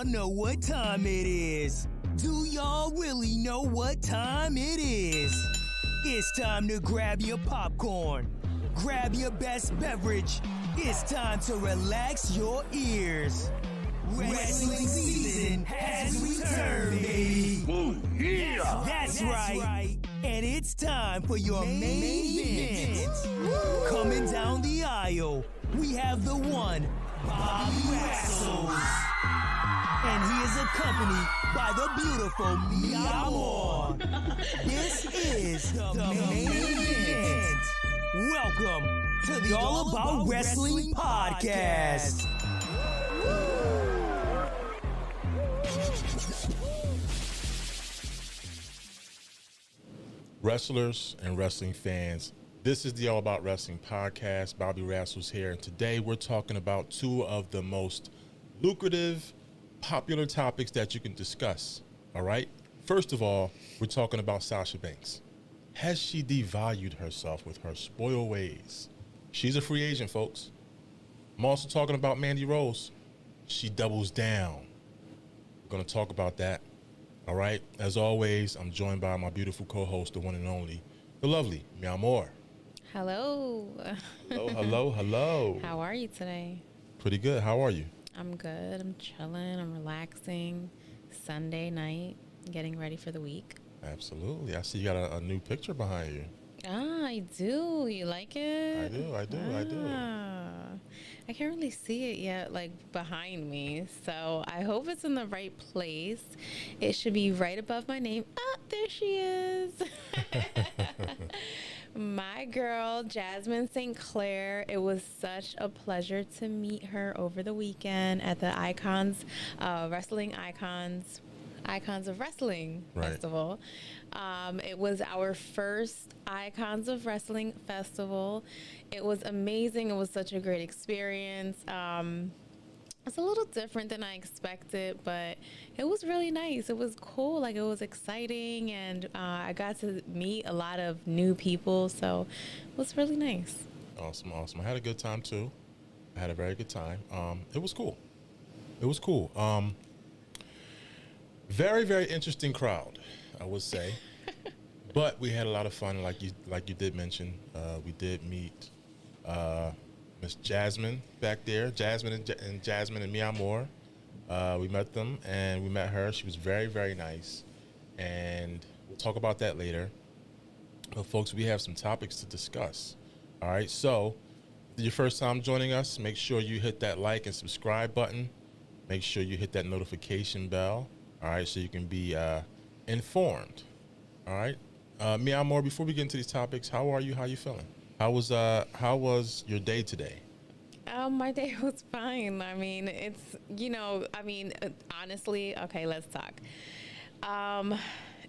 y'all know what time it is? Do y'all really know what time it is? It's time to grab your popcorn, grab your best beverage. It's time to relax your ears. Wrestling season has returned, baby. Oh, yeah. That's right. And it's time for your main event. Coming down the aisle, we have the one, Bobby Wrestles. And he is accompanied by the beautiful Mia Moore. This is the main event. Welcome to the All About Wrestling podcast. Wrestlers and wrestling fans, this is the All About Wrestling podcast. Bobby Wrestles here, and today we're talking about two of the most lucrative, popular topics that you can discuss. All right. First of all, we're talking about Sasha Banks. Has she devalued herself with her spoil ways? She's a free agent, folks. I'm also talking about Mandy Rose. She doubles down. We're going to talk about that. All right. As always, I'm joined by my beautiful co-host, the one and only, the lovely Mia Moore. Hello. Hello. How are you today? Pretty good. How are you? I'm good. I'm chilling. I'm relaxing. Sunday night, getting ready for the week. Absolutely. I see you got a new picture behind you. Ah, I do. You like it? I do. I can't really see it yet, like behind me. So I hope it's in the right place. It should be right above my name. Ah, there she is. My girl, Jasmine St. Clair. It was such a pleasure to meet her over the weekend at the Wrestling Icons of Wrestling Festival. It was our first Icons of Wrestling Festival. It was amazing. It was such a great experience. It's a little different than I expected, but it was really nice. It was cool. Like, it was exciting, and I got to meet a lot of new people, so it was really nice. Awesome. I had a good time, too. I had a very good time. It was cool. Very, very interesting crowd, I would say. But we had a lot of fun, like you did mention. We did meet Miss Jasmine back there, Jasmine and Mia Moore. We met them, and we met her. She was very, very nice, and we'll talk about that later. But folks, we have some topics to discuss. All right, so if it's your first time joining us, make sure you hit that like and subscribe button. Make sure you hit that notification bell. All right, so you can be informed. All right, Mia Moore, before we get into these topics, how are you? How are you feeling? How was your day today? My day was fine. I mean, honestly, okay, let's talk.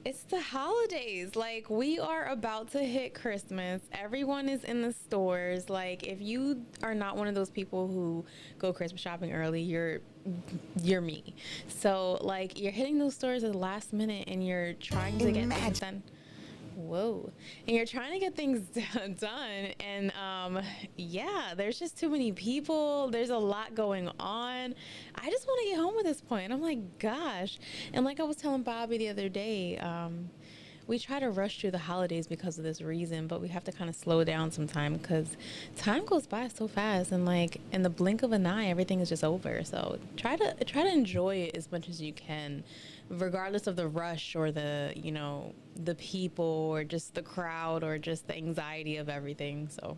It's the holidays. Like, we are about to hit Christmas. Everyone is in the stores. Like, if you are not one of those people who go Christmas shopping early, you're me. So, like, you're hitting those stores at the last minute, and you're trying to get things done. Whoa. And you're trying to get things done. And there's just too many people. There's a lot going on. I just want to get home at this point. I'm like, gosh. And like I was telling Bobby the other day, we try to rush through the holidays because of this reason, but we have to kind of slow down sometime because time goes by so fast, and like in the blink of an eye, everything is just over. So try to enjoy it as much as you can, regardless of the rush or the people or just the crowd or just the anxiety of everything. So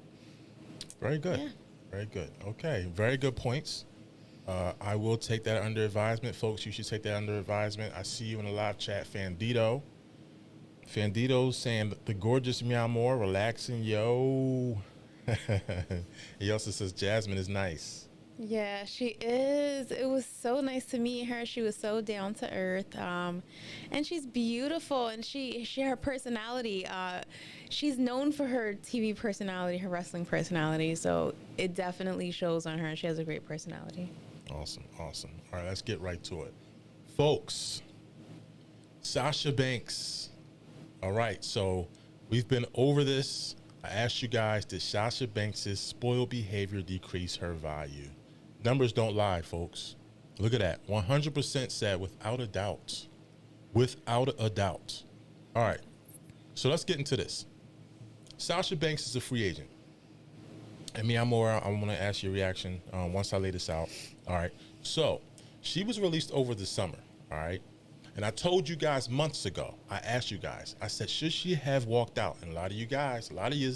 very good. Yeah. Very good. Okay. Very good points. I will take that under advisement. Folks, you should take that under advisement. I see you in the live chat, Fanditto saying the gorgeous Mia Moore, relaxing, yo. He also says Jasmine is nice. Yeah, she is. It was so nice to meet her. She was so down to earth, and she's beautiful. And her personality. She's known for her TV personality, her wrestling personality. So it definitely shows on her. She has a great personality. Awesome. All right, let's get right to it, folks. Sasha Banks. All right, so we've been over this. I asked you guys, did Sasha Banks' spoiled behavior decrease her value? Numbers don't lie, folks. Look at that. 100% said without a doubt. Without a doubt. All right. So let's get into this. Sasha Banks is a free agent. And me, I'm I want to ask your reaction once I lay this out. All right. So she was released over the summer. All right. And I told you guys months ago, I asked you guys, I said, should she have walked out? And a lot of you guys, a lot of you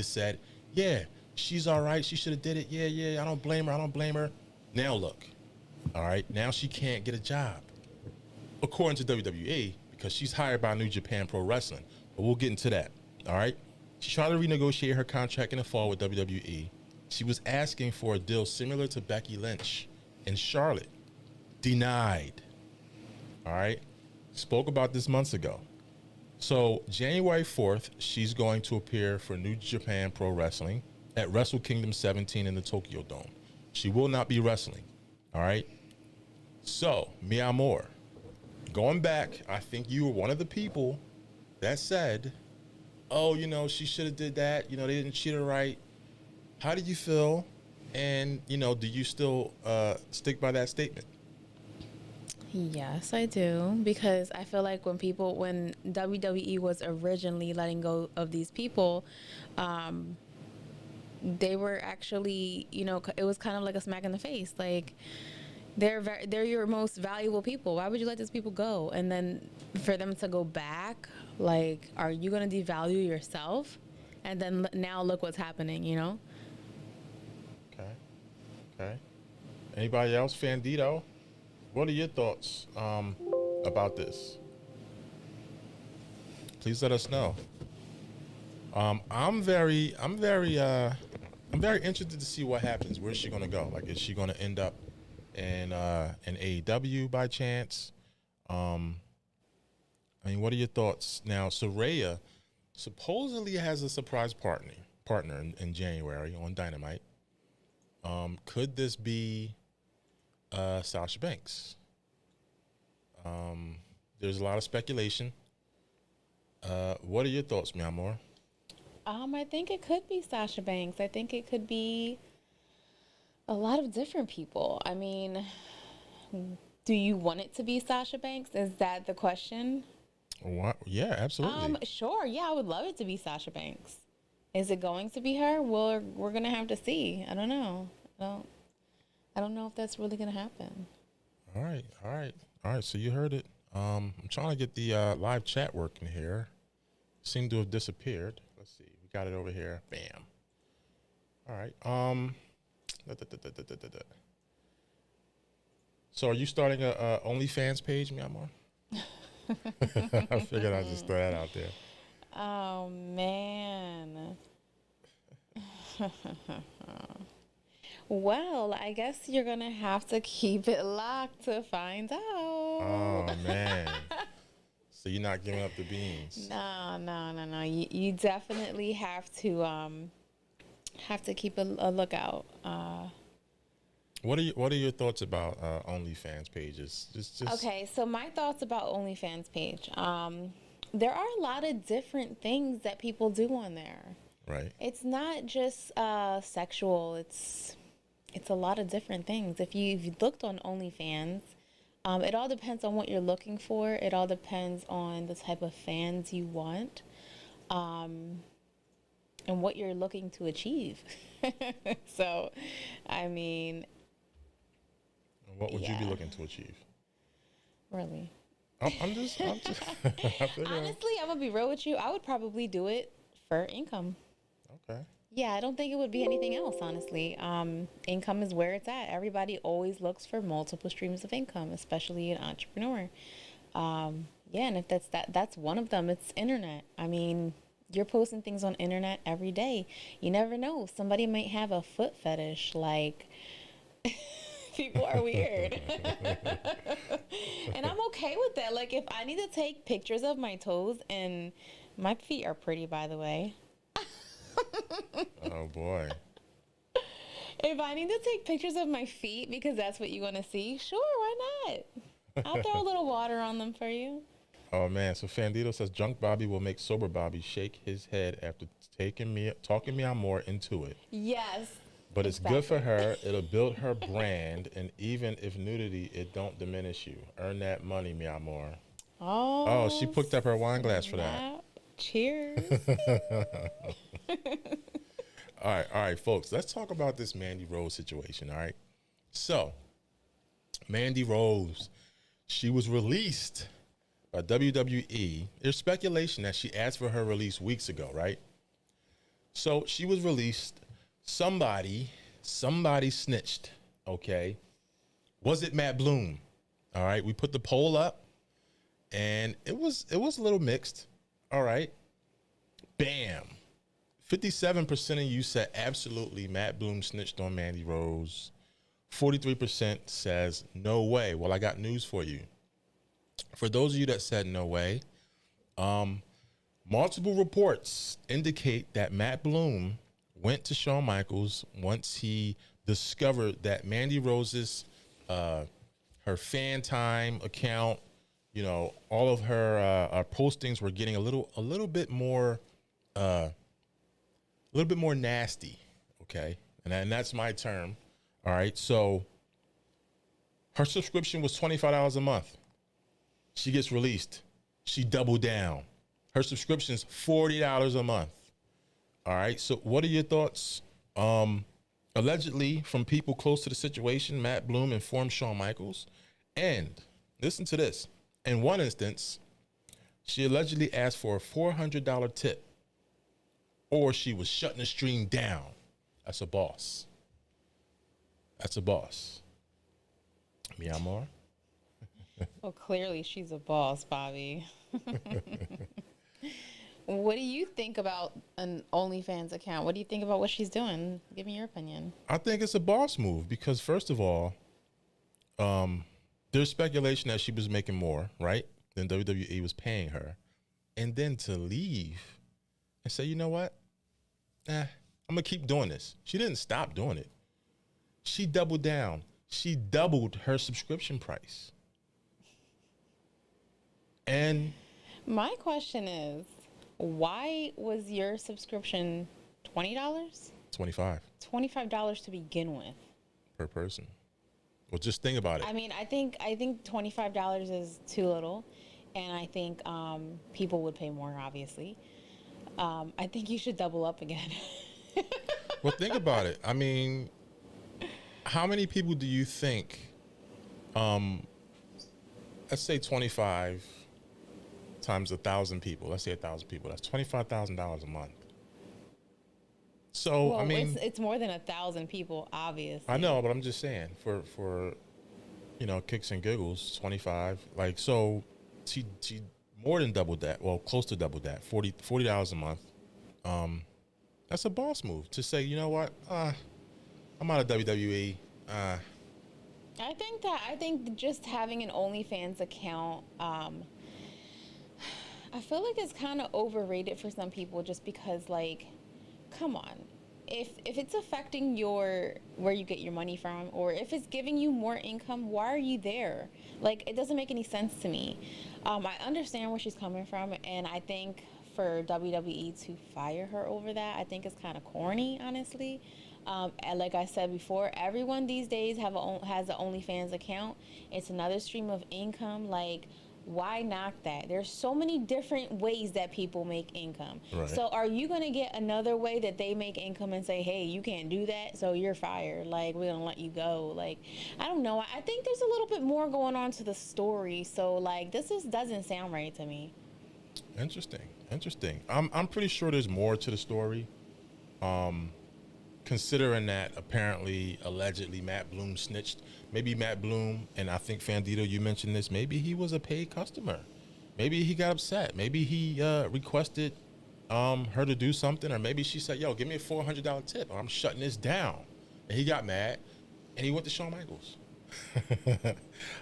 said, yeah, she's all right. She should have did it. Yeah. I don't blame her. Now look. All right. Now she can't get a job. According to WWE, because she's hired by New Japan Pro Wrestling. But we'll get into that. All right. She tried to renegotiate her contract in the fall with WWE. She was asking for a deal similar to Becky Lynch in Charlotte. Denied. All right. Spoke about this months ago. So January 4th, she's going to appear for New Japan Pro Wrestling at Wrestle Kingdom 17 in the Tokyo Dome. She will not be wrestling. All right. So, mi amor, going back, I think you were one of the people that said, oh, she should have did that. They didn't treat her right. How do you feel? And, do you still stick by that statement? Yes, I do, because I feel like when WWE was originally letting go of these people, they were actually, it was kind of like a smack in the face. Like, they're your most valuable people. Why would you let these people go? And then for them to go back, like, are you going to devalue yourself? And then now look what's happening, Okay. Anybody else? Fanditto, what are your thoughts about this? Please let us know. I'm very interested to see what happens. Where's she gonna go? Like, is she gonna end up in AEW by chance? What are your thoughts? Now, Saraya supposedly has a surprise partner in January on Dynamite. Could this be Sasha Banks? There's a lot of speculation. What are your thoughts, mi amor? I think it could be Sasha Banks. I think it could be a lot of different people. I mean, do you want it to be Sasha Banks? Is that the question? What? Yeah, absolutely. Sure. Yeah, I would love it to be Sasha Banks. Is it going to be her? Well, we're gonna have to see. I don't know. I don't know if that's really gonna happen. All right. So you heard it. I'm trying to get the live chat working here. Seemed to have disappeared. Let's see. We got it over here. Bam. All right. So are you starting a OnlyFans page, mi amor? I figured I'd just throw that out there. Oh, man. Well, I guess you're going to have to keep it locked to find out. Oh, man. So you're not giving up the beans? No. You definitely have to keep a lookout. What are your thoughts about OnlyFans pages? Just Okay, so my thoughts about OnlyFans page. There are a lot of different things that people do on there. Right. It's not just sexual. It's a lot of different things. If you've looked on OnlyFans, it all depends on what you're looking for. It all depends on the type of fans you want, and what you're looking to achieve. So, I mean, what would you be looking to achieve? Really? I'm just Honestly, I'm gonna be real with you. I would probably do it for income. Okay. Yeah, I don't think it would be anything else, honestly. Income is where it's at. Everybody always looks for multiple streams of income, especially an entrepreneur. And if that's one of them. It's internet. I mean, you're posting things on internet every day. You never know. Somebody might have a foot fetish. Like, people are weird. And I'm okay with that. Like, if I need to take pictures of my toes, and my feet are pretty, by the way. Oh, boy. If I need to take pictures of my feet because that's what you want to see, sure, why not? I'll throw a little water on them for you. Oh, man. So Fanditto says Drunk Bobby will make Sober Bobby shake his head after talking me amor into it. Yes. But it's good for her. It'll build her brand, and even if nudity, it don't diminish you. Earn that money, mi amor. Oh, she picked up her wine glass for that. Cheers. All right, folks. Let's talk about this Mandy Rose situation, all right? So, Mandy Rose, she was released by WWE. There's speculation that she asked for her release weeks ago, right? So, she was released. Somebody snitched, okay? Was it Matt Bloom? All right, we put the poll up, and it was a little mixed. All right, bam. 57% of you said absolutely Matt Bloom snitched on Mandy Rose. 43% says no way. Well, I got news for you. For those of you that said no way, multiple reports indicate that Matt Bloom went to Shawn Michaels once he discovered that Mandy Rose's her fan time account, you know, all of her postings were getting a little bit more nasty, okay? And that's my term. All right. So her subscription was $25 a month. She gets released. She doubled down. Her subscription's $40 a month. All right. So what are your thoughts? Allegedly, from people close to the situation, Matt Bloom informed Shawn Michaels. And listen to this. In one instance, she allegedly asked for a $400 tip, or she was shutting the stream down. That's a boss. That's a boss. Mi amor? Well, clearly she's a boss, Bobby. What do you think about an OnlyFans account? What do you think about what she's doing? Give me your opinion. I think it's a boss move because, first of all, there's speculation that she was making more, right, than WWE was paying her. And then to leave and say, you know what? I'm going to keep doing this. She didn't stop doing it. She doubled down. She doubled her subscription price. And my question is, why was your subscription $20? $25. $25 to begin with. Per person. Well, just think about it. I mean, I think $25 is too little, and I think people would pay more, obviously. I think you should double up again. Well, think about it. I mean, how many people do you think, let's say 25 times 1,000 people. Let's say 1,000 people. That's $25,000 a month. So, well, I mean, it's more than 1,000 people, obviously. I know, but I'm just saying for you know, kicks and giggles, 25. Like, so she more than doubled that. Well, close to double that. $40 a month. That's a boss move to say, you know what? I'm out of WWE. I think just having an OnlyFans account, I feel like it's kind of overrated for some people just because, like, come on. If it's affecting where you get your money from, or if it's giving you more income, why are you there? Like, it doesn't make any sense to me. I understand where she's coming from, and I think for WWE to fire her over that, I think it's kind of corny, honestly. And like I said before, everyone these days has an OnlyFans account. It's another stream of income. Like, why knock that? There's so many different ways that people make income. Right. So are you going to get another way that they make income and say, hey, you can't do that, so you're fired? Like, we're going to let you go. Like, I don't know. I think there's a little bit more going on to the story. So, like, this just doesn't sound right to me. Interesting. I'm pretty sure there's more to the story. Considering that apparently, allegedly, Matt Bloom snitched. Maybe Matt Bloom, and I think Fanditto, you mentioned this, maybe he was a paid customer. Maybe he got upset. Maybe he requested her to do something, or maybe she said, yo, give me a $400 tip, or I'm shutting this down. And he got mad, and he went to Shawn Michaels.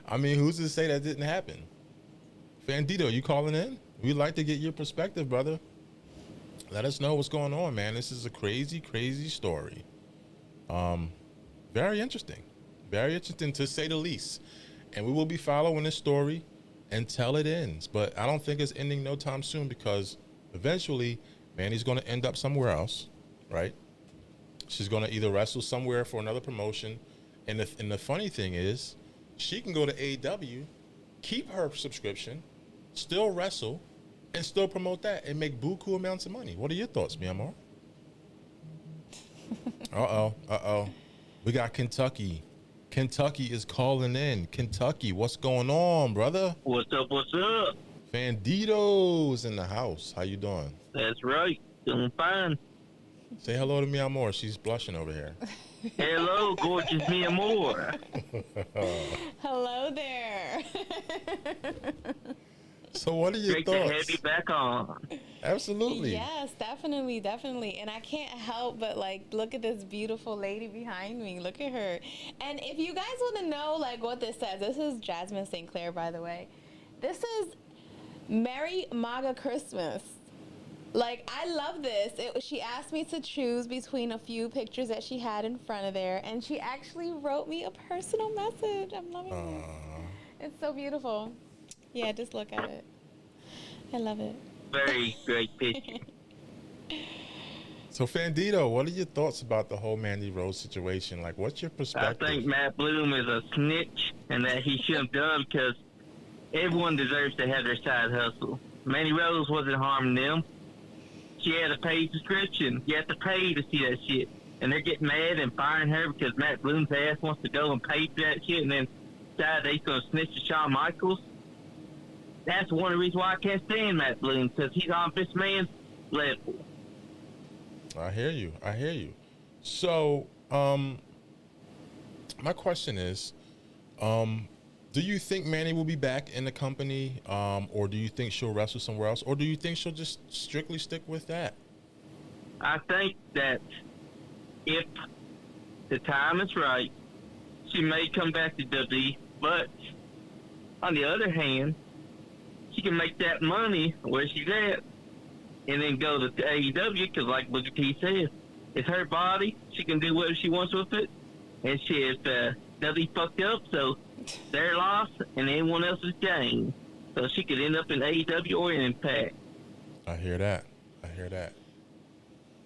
I mean, who's to say that didn't happen? Fanditto, you calling in? We'd like to get your perspective, brother. Let us know what's going on, man. This is a crazy, crazy story. Very interesting. Very interesting, to say the least. And we will be following this story until it ends. But I don't think it's ending no time soon, because eventually Mandy's going to end up somewhere else, right? She's going to either wrestle somewhere for another promotion. And the funny thing is, she can go to AEW, keep her subscription, still wrestle, and still promote that and make buku amounts of money. What are your thoughts, Myanmar? Uh-oh. We got Kentucky. Kentucky is calling in. Kentucky, what's going on, brother? What's up? Fanditto's in the house. How you doing? That's right. Doing fine. Say hello to Myanmar. She's blushing over here. Hello, gorgeous Myanmar. Hello there. So what are your Great thoughts? to have you back on. Absolutely. Yes, definitely. And I can't help but like look at this beautiful lady behind me. Look at her. And if you guys want to know like what this says, this is Jasmine St. Clair, by the way. This is Merry MAGA Christmas. Like, I love this. She asked me to choose between a few pictures that she had in front of there, and she actually wrote me a personal message. I'm loving it. It's so beautiful. Yeah, just look at it. I love it. Very great picture. So, Fanditto, what are your thoughts about the whole Mandy Rose situation? Like, what's your I perspective? think Matt Bloom is a snitch and that he shouldn't have done because everyone deserves to have their side hustle. Mandy Rose wasn't harming them. She had a paid subscription. You have to pay to see that shit. And they're getting mad and firing her because Matt Bloom's ass wants to go and pay for that shit and then decide that he's going to snitch to Shawn Michaels. That's one of the reasons why I can't stand Matt Bloom, because he's on this man's level. I hear you. So, my question is, do you think Mandy will be back in the company, or do you think she'll wrestle somewhere else, or do you think she'll just strictly stick with that? I think that if the time is right, she may come back to WWE, but on the other hand, she can make that money where she's at and then go to AEW because, like Booker T says, it's her body. She can do whatever she wants with it. And shit, WWE fucked up, so their loss and anyone else's gain. So she could end up in AEW or in Impact. I hear that.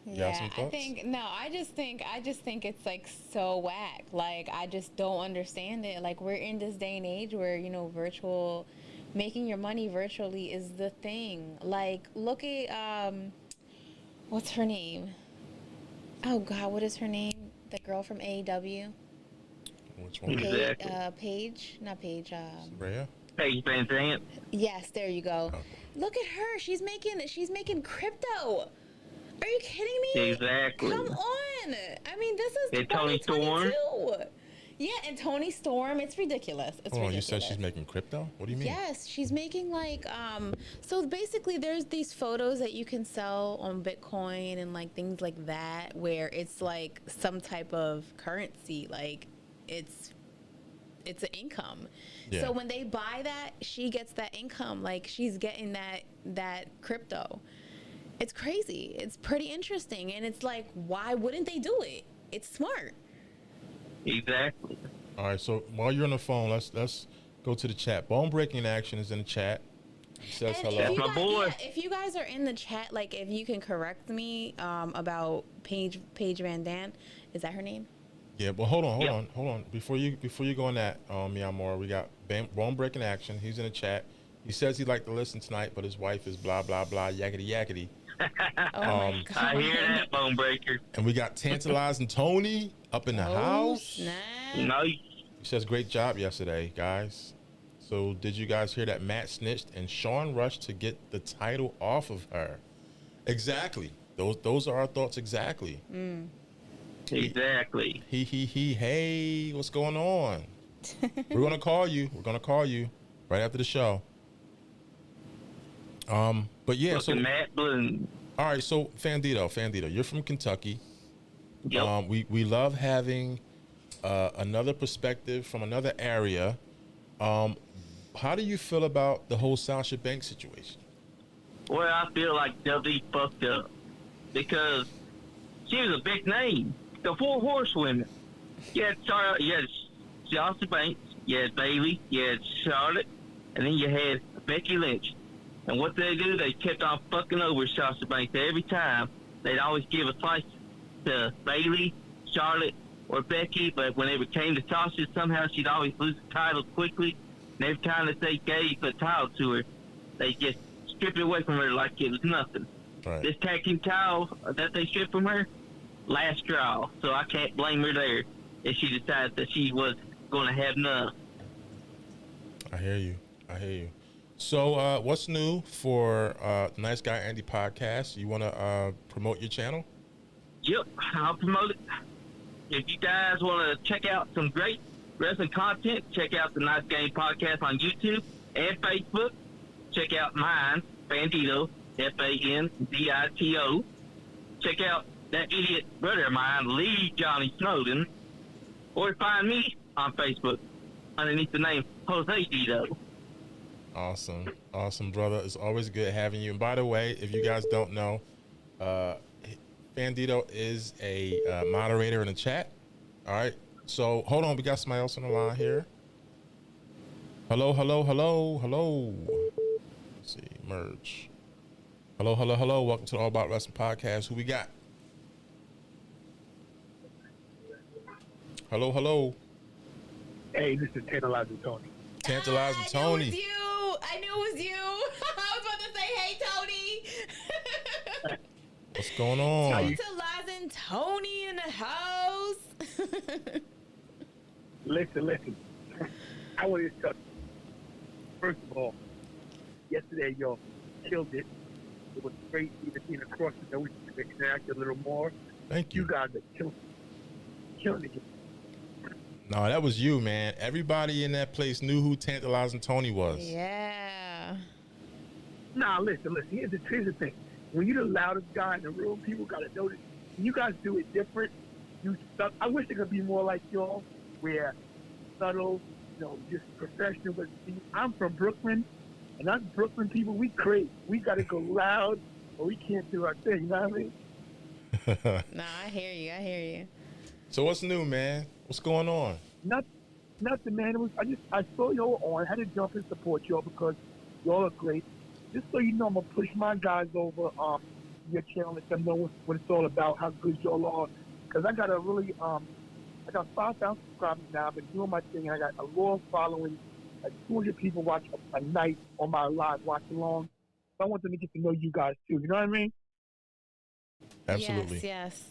You got some thoughts? I just think it's like so whack. Like, I just don't understand it. Like, we're in this day and age where, making your money virtually is the thing. Like, look at, what's her name? Oh God, what is her name? The girl from AEW. Which one? Exactly. Paige. Rhea? Paige Van Zandt. Yes, there you go. Okay. Look at her. She's making crypto. Are you kidding me? Exactly. Come on. I mean, this is And Toni Storm. 2022. Yeah, and Toni Storm. It's ridiculous. Hold on, you said she's making crypto? What do you mean? Yes, she's making like so basically there's these photos that you can sell on Bitcoin and like things like that where it's like some type of currency, like it's an income. Yeah. So when they buy that, she gets that income, like she's getting that crypto. It's crazy. It's pretty interesting, and it's like, why wouldn't they do it? It's smart. Exactly. All right, so while you're on the phone, let's go to the chat. Bone Breaking Action is in the chat. He says And hello. That's my boy. Yeah, if you guys are in the chat, like if you can correct me about Paige Van Dant, is that her name? Yeah, but hold on. Before you go on that, Myanmar, we got Bone Breaking Action. He's in the chat. He says he'd like to listen tonight, but his wife is blah blah blah yakety yakety. Oh my God. I hear that, Bone Breaker. And we got Tantalizing Tony up in the house. Snap. Nice. He says great job yesterday, guys. So did you guys hear that Matt snitched and Sean rushed to get the title off of her? Exactly. Those are our thoughts exactly. Exactly. Hey, what's going on? We're gonna call you right after the show. But yeah, so Matt Bloom. all right, so Fanditto, you're from Kentucky. Yep. We love having another perspective from another area. How do you feel about the whole Sasha Banks situation? Well, I feel like WWE fucked up because she was a big name. The four horsewomen. You had Sasha Banks, you had Bayley, you had Charlotte, and then you had Becky Lynch. And what they do, they kept on fucking over Sasha Banks every time. They'd always give a slice to Bailey, Charlotte, or Becky, but when it came to Sasha, somehow she'd always lose the title quickly. And every time that they gave a title to her, they just stripped it away from her like it was nothing. Right. This tag team title that they stripped from her, last straw. So I can't blame her there if she decided that she was going to have none. I hear you. So what's new for Nice Guy Andy podcast? You want to promote your channel? Yep, I'll promote it. If you guys want to check out some great wrestling content, check out the Nice Game podcast on YouTube and Facebook. Check out mine, Fanditto, Fandito. Check out that idiot brother of mine, Lee Johnny Snowden. Or find me on Facebook underneath the name Jose Dito. Awesome, brother. It's always good having you. And by the way, if you guys don't know, Fanditto is a moderator in the chat. All right. So hold on, we got somebody else on the line here. Hello. Let's see, merge. Hello. Welcome to the All About Wrestling podcast. Who we got? Hello. Hey, this is Tantalizing Tony. Tantalizing Tony. I knew it was you. I was about to say, hey, Tony. What's going on? Tantalizing Tony in the house. Listen. I want to tell you, first of all, yesterday, y'all killed it. It was great even being across the nose to interact a little more. Thank you. You guys are killing it. No, that was you, man. Everybody in that place knew who Tantalizing Tony was. Yeah. Nah, listen. Here's the thing. When you're the loudest guy in the room, people got to notice. You guys do it different. I wish it could be more like y'all, where subtle, just professional. But see, I'm from Brooklyn, and us Brooklyn people, we crazy. We got to go loud, or we can't do our thing. You know what I mean? No, I hear you. So what's new, man? What's going on? Nothing, man. I saw y'all on. I had to jump and support y'all because y'all are great. Just so you know, I'm gonna push my guys over your channel, let them know what it's all about, how good y'all are. Because I got I got 5,000 subscribers now. I've been doing my thing, and I got a loyal following. Like 200 people watch a night on my live watch along. So I want them to get to know you guys too. You know what I mean? Absolutely. Yes.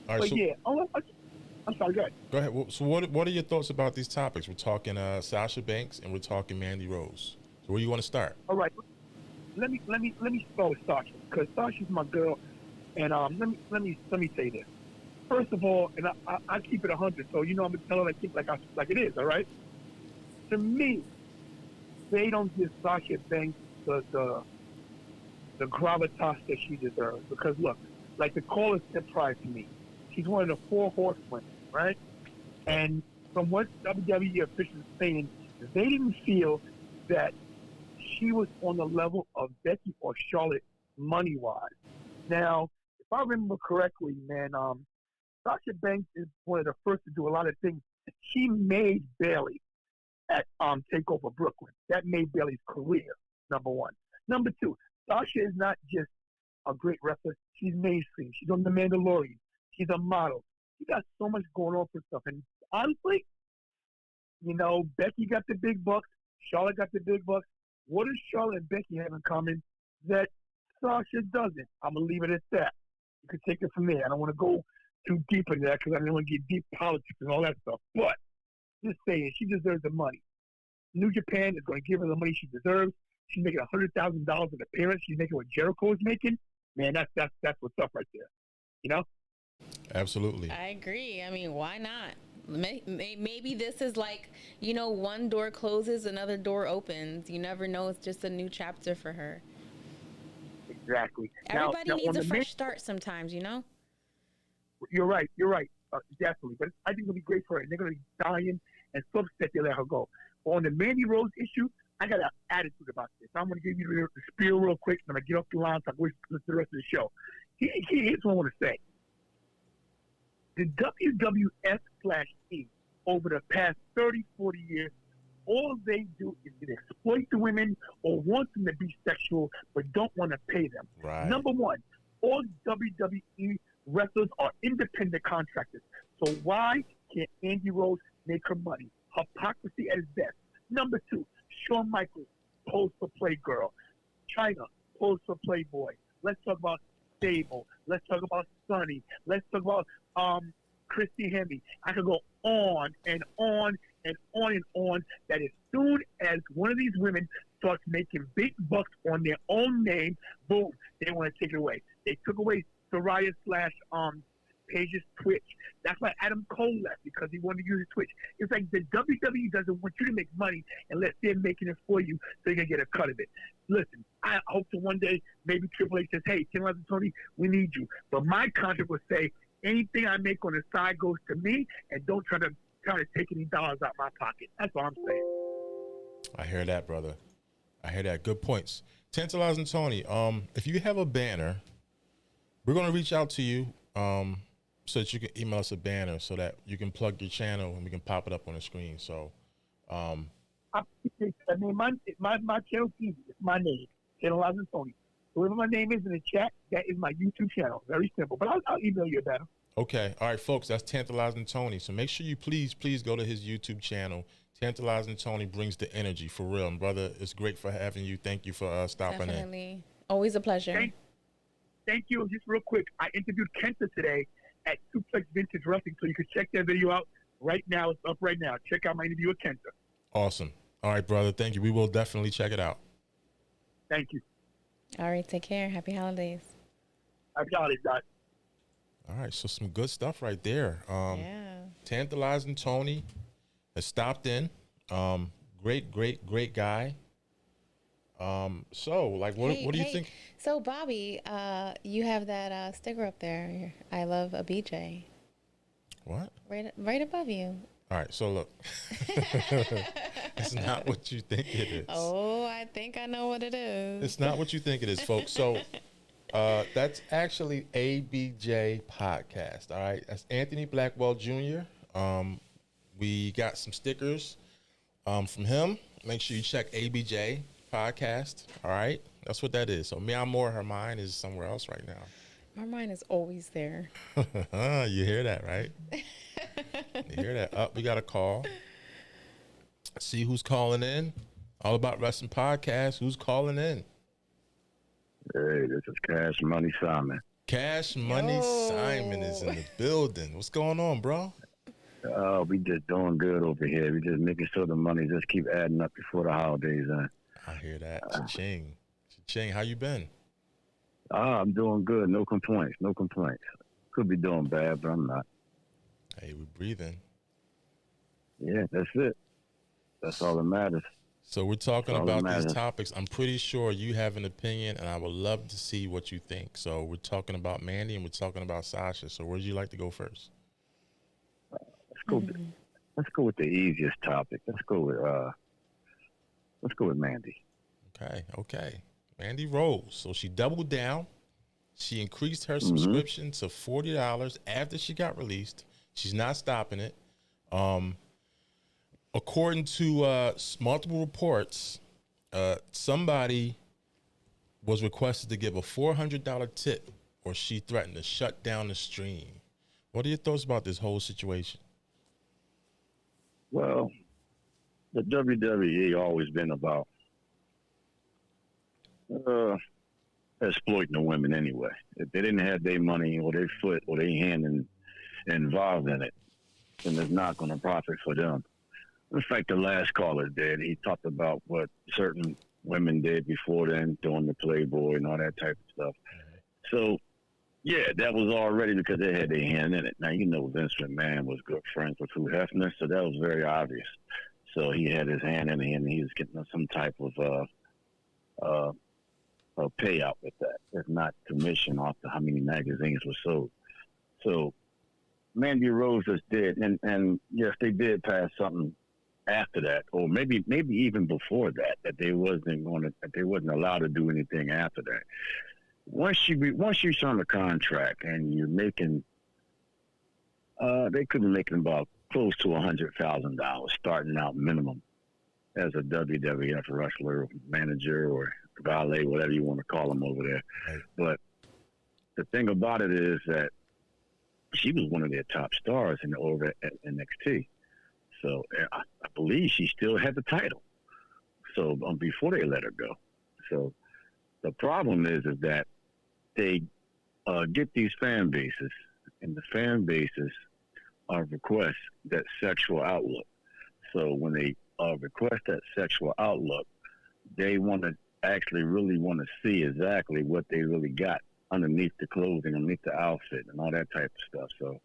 All right, but so, yeah, I'm sorry, go ahead. Go ahead. So what are your thoughts about these topics? We're talking Sasha Banks and we're talking Mandy Rose. So where do you want to start? All right. Let me start with Sasha, because Sasha's my girl, and let me say this. First of all, and I keep it 100, so I'm gonna tell her like it is. All right. To me, they don't give Sasha Banks the gravitas that she deserves, because look, like the caller said prior to me, she's one of the 4 horsewomen, right? And from what WWE officials are saying, they didn't feel that she was on the level of Becky or Charlotte money-wise. Now, if I remember correctly, man, Sasha Banks is one of the first to do a lot of things. She made Bailey at TakeOver Brooklyn. That made Bailey's career, number one. Number two, Sasha is not just a great wrestler. She's mainstream. She's on The Mandalorian. She's a model. She got so much going on for stuff. And honestly, Becky got the big bucks. Charlotte got the big bucks. What does Charlotte and Becky have in common that Sasha doesn't? I'm going to leave it at that. You can take it from there. I don't want to go too deep into that because I don't want to get deep politics and all that stuff. But just saying, she deserves the money. New Japan is going to give her the money she deserves. She's making $100,000 an appearance. She's making what Jericho is making. Man, that's what's up right there. Absolutely. I agree. I mean, why not? Maybe this is like, one door closes, another door opens. You never know. It's just a new chapter for her. Exactly. Everybody now needs a fresh start sometimes, You're right. Definitely. But I think it'll be great for her. And they're going to be dying and so upset they let her go. But on the Mandy Rose issue, I got an attitude about this. I'm going to give you the spiel real quick, and I'm going to get off the line so I can listen to the rest of the show. Here's what I want to say. The WWF/E over the past 30, 40 years, all they do is exploit the women or want them to be sexual but don't want to pay them. Right. Number one, all WWE Wrestlers are independent contractors. So why can't Mandy Rose make her money? Hypocrisy at its best. Number 2, Shawn Michaels, pose for Playgirl. China, pose for Playboy. Let's talk about Sable. Let's talk about Sunny. Let's talk about Christy Hemme. I could go on and on and on and on. That as soon as one of these women starts making big bucks on their own name, boom, they want to take it away. They took away Soraya / Paige's Twitch. That's why Adam Cole left, because he wanted to use his Twitch. It's like the WWE doesn't want you to make money unless they're making it for you so you can get a cut of it. Listen, I hope to one day maybe Triple H says, hey, Tantalizing Tony, we need you. But my contract would say anything I make on the side goes to me, and don't try to take any dollars out my pocket. That's all I'm saying. I hear that, brother. I hear that. Good points. Tantalizing Tony, if you have a banner, we're going to reach out to you so that you can email us a banner so that you can plug your channel and we can pop it up on the screen. So, I mean, my channel's easy. It's my name, Tantalizing Tony. Whoever my name is in the chat, that is my YouTube channel. Very simple. But I'll email you a banner. Okay. All right, folks, that's Tantalizing Tony. So make sure you please go to his YouTube channel. Tantalizing Tony brings the energy, for real. And brother, it's great for having you. Thank you for stopping in. Definitely. Always a pleasure. Thank you. Just real quick, I interviewed Kenta today at Suplex Vintage Wrestling, so you can check that video out right now. It's up right now. Check out my interview with Kenta. Awesome. All right, brother. Thank you. We will definitely check it out. Thank you. All right. Take care. Happy holidays. Happy holidays, guys. All right. So some good stuff right there. Yeah. Tantalizing Tony has stopped in. Great guy. So like, what do you think? So Bobby, you have that sticker up there. I love a BJ. What? Right above you. All right. So look, it's not what you think it is. Oh, I think I know what it is. It's not what you think it is, folks. So that's actually ABJ Podcast. All right. That's Anthony Blackwell Jr. We got some stickers from him. Make sure you check ABJ Podcast. All right. That's what that is. So Meow More, her mind is somewhere else right now. My mind is always there. You hear that, right? You hear that? We got a call. See who's calling in. All About Wrestling Podcast. Who's calling in? Hey, this is Cash Money Simon. Cash Money Simon is in the building. What's going on, bro? We just doing good over here. We just making sure the money just keep adding up before the holidays. I hear that. Cha-ching. Cha-ching. How you been? I'm doing good. No complaints. No complaints. Could be doing bad, but I'm not. Hey, we're breathing. Yeah, that's it. That's all that matters. So we're talking about these topics. I'm pretty sure you have an opinion, and I would love to see what you think. So we're talking about Mandy, and we're talking about Sasha. So where would you like to go first? Let's go with the easiest topic. Let's go with Mandy. Okay. Mandy Rose. So she doubled down. She increased her subscription to $40 after she got released. She's not stopping it. According to multiple reports, somebody was requested to give a $400 tip, or she threatened to shut down the stream. What are your thoughts about this whole situation? Well, the WWE always been about exploiting the women anyway. If they didn't have their money or their foot or their hand involved in it, then it's not going to profit for them. In fact, the last caller did. He talked about what certain women did before then, doing the Playboy and all that type of stuff. So, yeah, that was already because they had their hand in it. Now, you know, Vince McMahon was good friends with Hugh Hefner, so that was very obvious. So he had his hand in it, and he was getting some type of payout with that, if not commission off to how many magazines were sold. So Mandy Rose just did, and yes, they did pass something after that, or maybe even before that they wasn't allowed to do anything after that. Once you sign a contract and you're making, they could be making about close to $100,000 starting out minimum as a WWF wrestler, manager, or valet, whatever you want to call them over there. Right. But the thing about it is that she was one of their top stars over at NXT. So I believe she still had the title. So before they let her go. So the problem is that they get these fan bases, and the fan bases request that sexual outlook. So when they request that sexual outlook, they want to actually really want to see exactly what they really got underneath the clothing, underneath the outfit, and all that type of stuff. So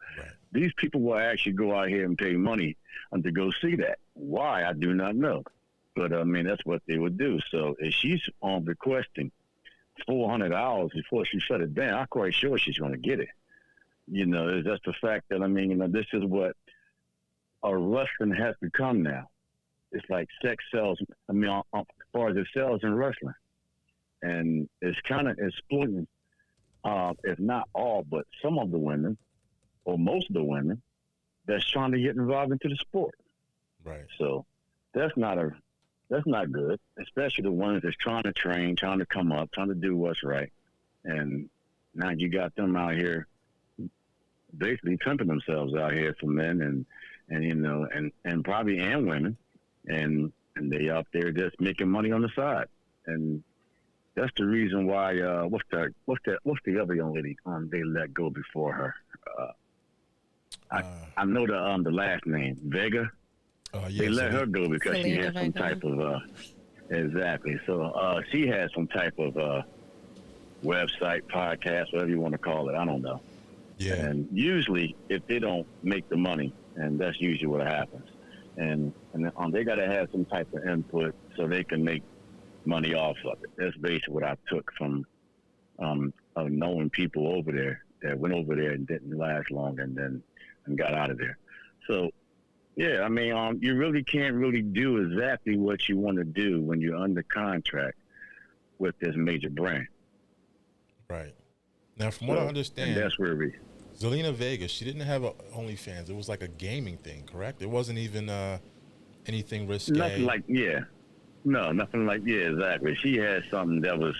these people will actually go out here and pay money to go see that. Why, I do not know. But, I mean, that's what they would do. So if she's requesting $400 before she shut it down, I'm quite sure she's going to get it. You know, that's the fact that, I mean, you know, this is what wrestling has become now. It's like sex sells, I mean, as far as it sells in wrestling. And it's kind of exploiting, if not all, but some of the women, or most of the women, that's trying to get involved into the sport. Right. So that's not good, especially the ones that's trying to train, trying to come up, trying to do what's right. And now you got them out here basically pimping themselves out here for men and you know, and probably and women. And they out there just making money on the side. And that's the reason why what's the other young lady they let go before her? I know the last name, Vega. They let her go because she had some type of exactly. So she had some type of website, podcast, whatever you want to call it. I don't know. Yeah. And usually, if they don't make the money, and that's usually what happens, and they got to have some type of input so they can make money off of it. That's basically what I took from knowing people over there that went over there and didn't last long and got out of there. So. Yeah, I mean, you really can't really do exactly what you want to do when you're under contract with this major brand. Right. Now, from what I understand, that's where Zelina Vega, she didn't have a OnlyFans. It was like a gaming thing, correct? It wasn't even anything risque. Nothing like, nothing like, exactly. She had something that was,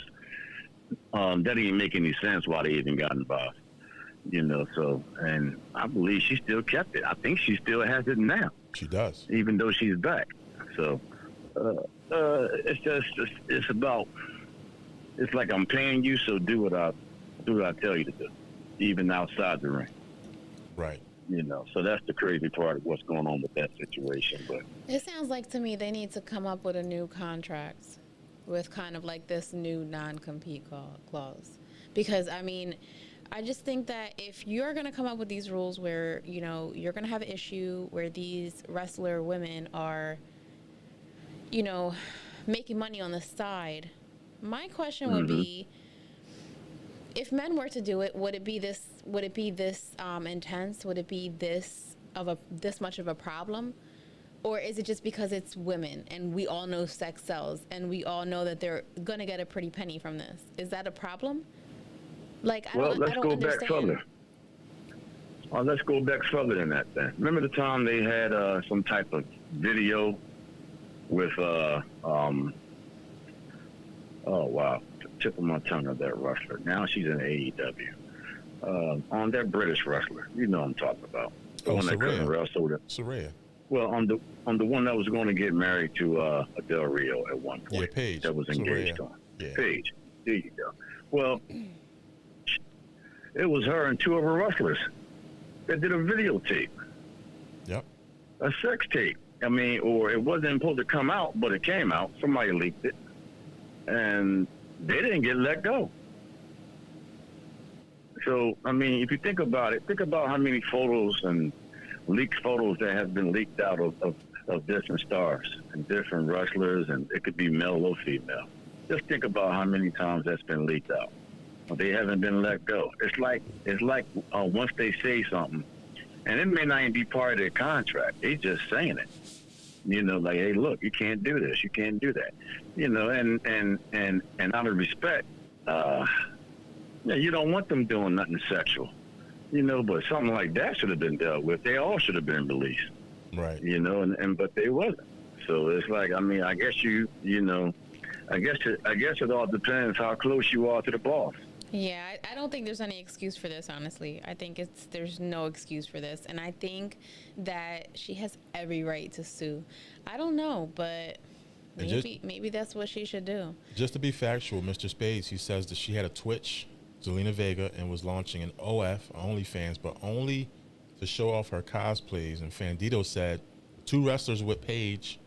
that didn't make any sense why they even got involved. You know, so, and I believe she still kept it. I think she still has it now. She does. Even though she's back. So, it's about, it's like I'm paying you, so do what I tell you to do, even outside the ring. Right. You know, so that's the crazy part of what's going on with that situation. But it sounds like to me they need to come up with a new contract with kind of like this new non-compete clause. Because, I mean, I just think that if you're going to come up with these rules where, you know, you're going to have an issue where these wrestler women are, you know, making money on the side, my question would be, if men were to do it, would it be this intense? Would it be this much of a problem? Or is it just because it's women and we all know sex sells and we all know that they're going to get a pretty penny from this? Is that a problem? Like, let's go back further. Let's go back further than that then. Remember the time they had some type of video with, oh wow, tip of my tongue of that wrestler. Now she's in AEW. On that British wrestler, you know what I'm talking about. The one that couldn't wrestle. Saraya. Well, on the one that was going to get married to Del Rio at one point. Yeah, Paige. That was engaged Saraya. on. Yeah. Paige. There you go. Well, it was her and two of her wrestlers that did a videotape. Yep. A sex tape. I mean, or it wasn't supposed to come out, but it came out. Somebody leaked it. And they didn't get let go. So, I mean, if you think about it, think about how many photos and leaked photos that have been leaked out of different stars and different wrestlers, and it could be male or female. Just think about how many times that's been leaked out. They haven't been let go. It's like once they say something, and it may not even be part of their contract. They just saying it. You know, like, hey, look, you can't do this, you can't do that. You know, and out of respect, you don't want them doing nothing sexual. You know, but something like that should have been dealt with. They all should have been released. Right. You know, and but they wasn't. So it's like, I mean, I guess I guess it all depends how close you are to the boss. Yeah, I don't think there's any excuse for this, honestly. I think there's no excuse for this. And I think that she has every right to sue. I don't know, but maybe that's what she should do. Just to be factual, Mr. Spades, he says that she had a Twitch, Zelina Vega, and was launching an OF, OnlyFans, but only to show off her cosplays. And Fanditto said 2 wrestlers with Paige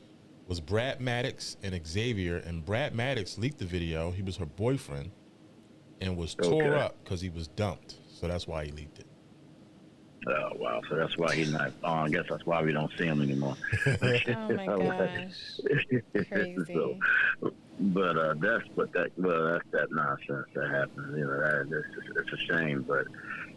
was Brad Maddox and Xavier, and Brad Maddox leaked the video. He was her boyfriend and was tore up because he was dumped. So that's why he leaked it. Oh, wow. So that's why he's not on. I guess that's why we don't see him anymore. Oh, my gosh. Crazy. So, but that's that nonsense that happens. You know, it's a shame. But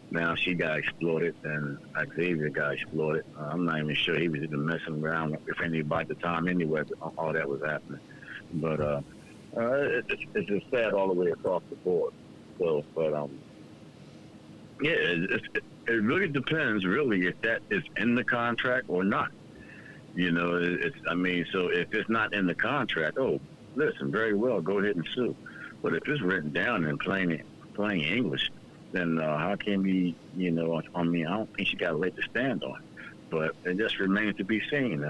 now she got exploited and Xavier got exploited. I'm not even sure he was even messing around with anybody at the time anyway, all that was happening. But it's just sad all the way across the board. So, but yeah, it really depends, really, if that is in the contract or not. You know, so if it's not in the contract, listen, very well, go ahead and sue. But if it's written down in plain English, then how can we, I don't think she got a leg to stand on. But it just remains to be seen.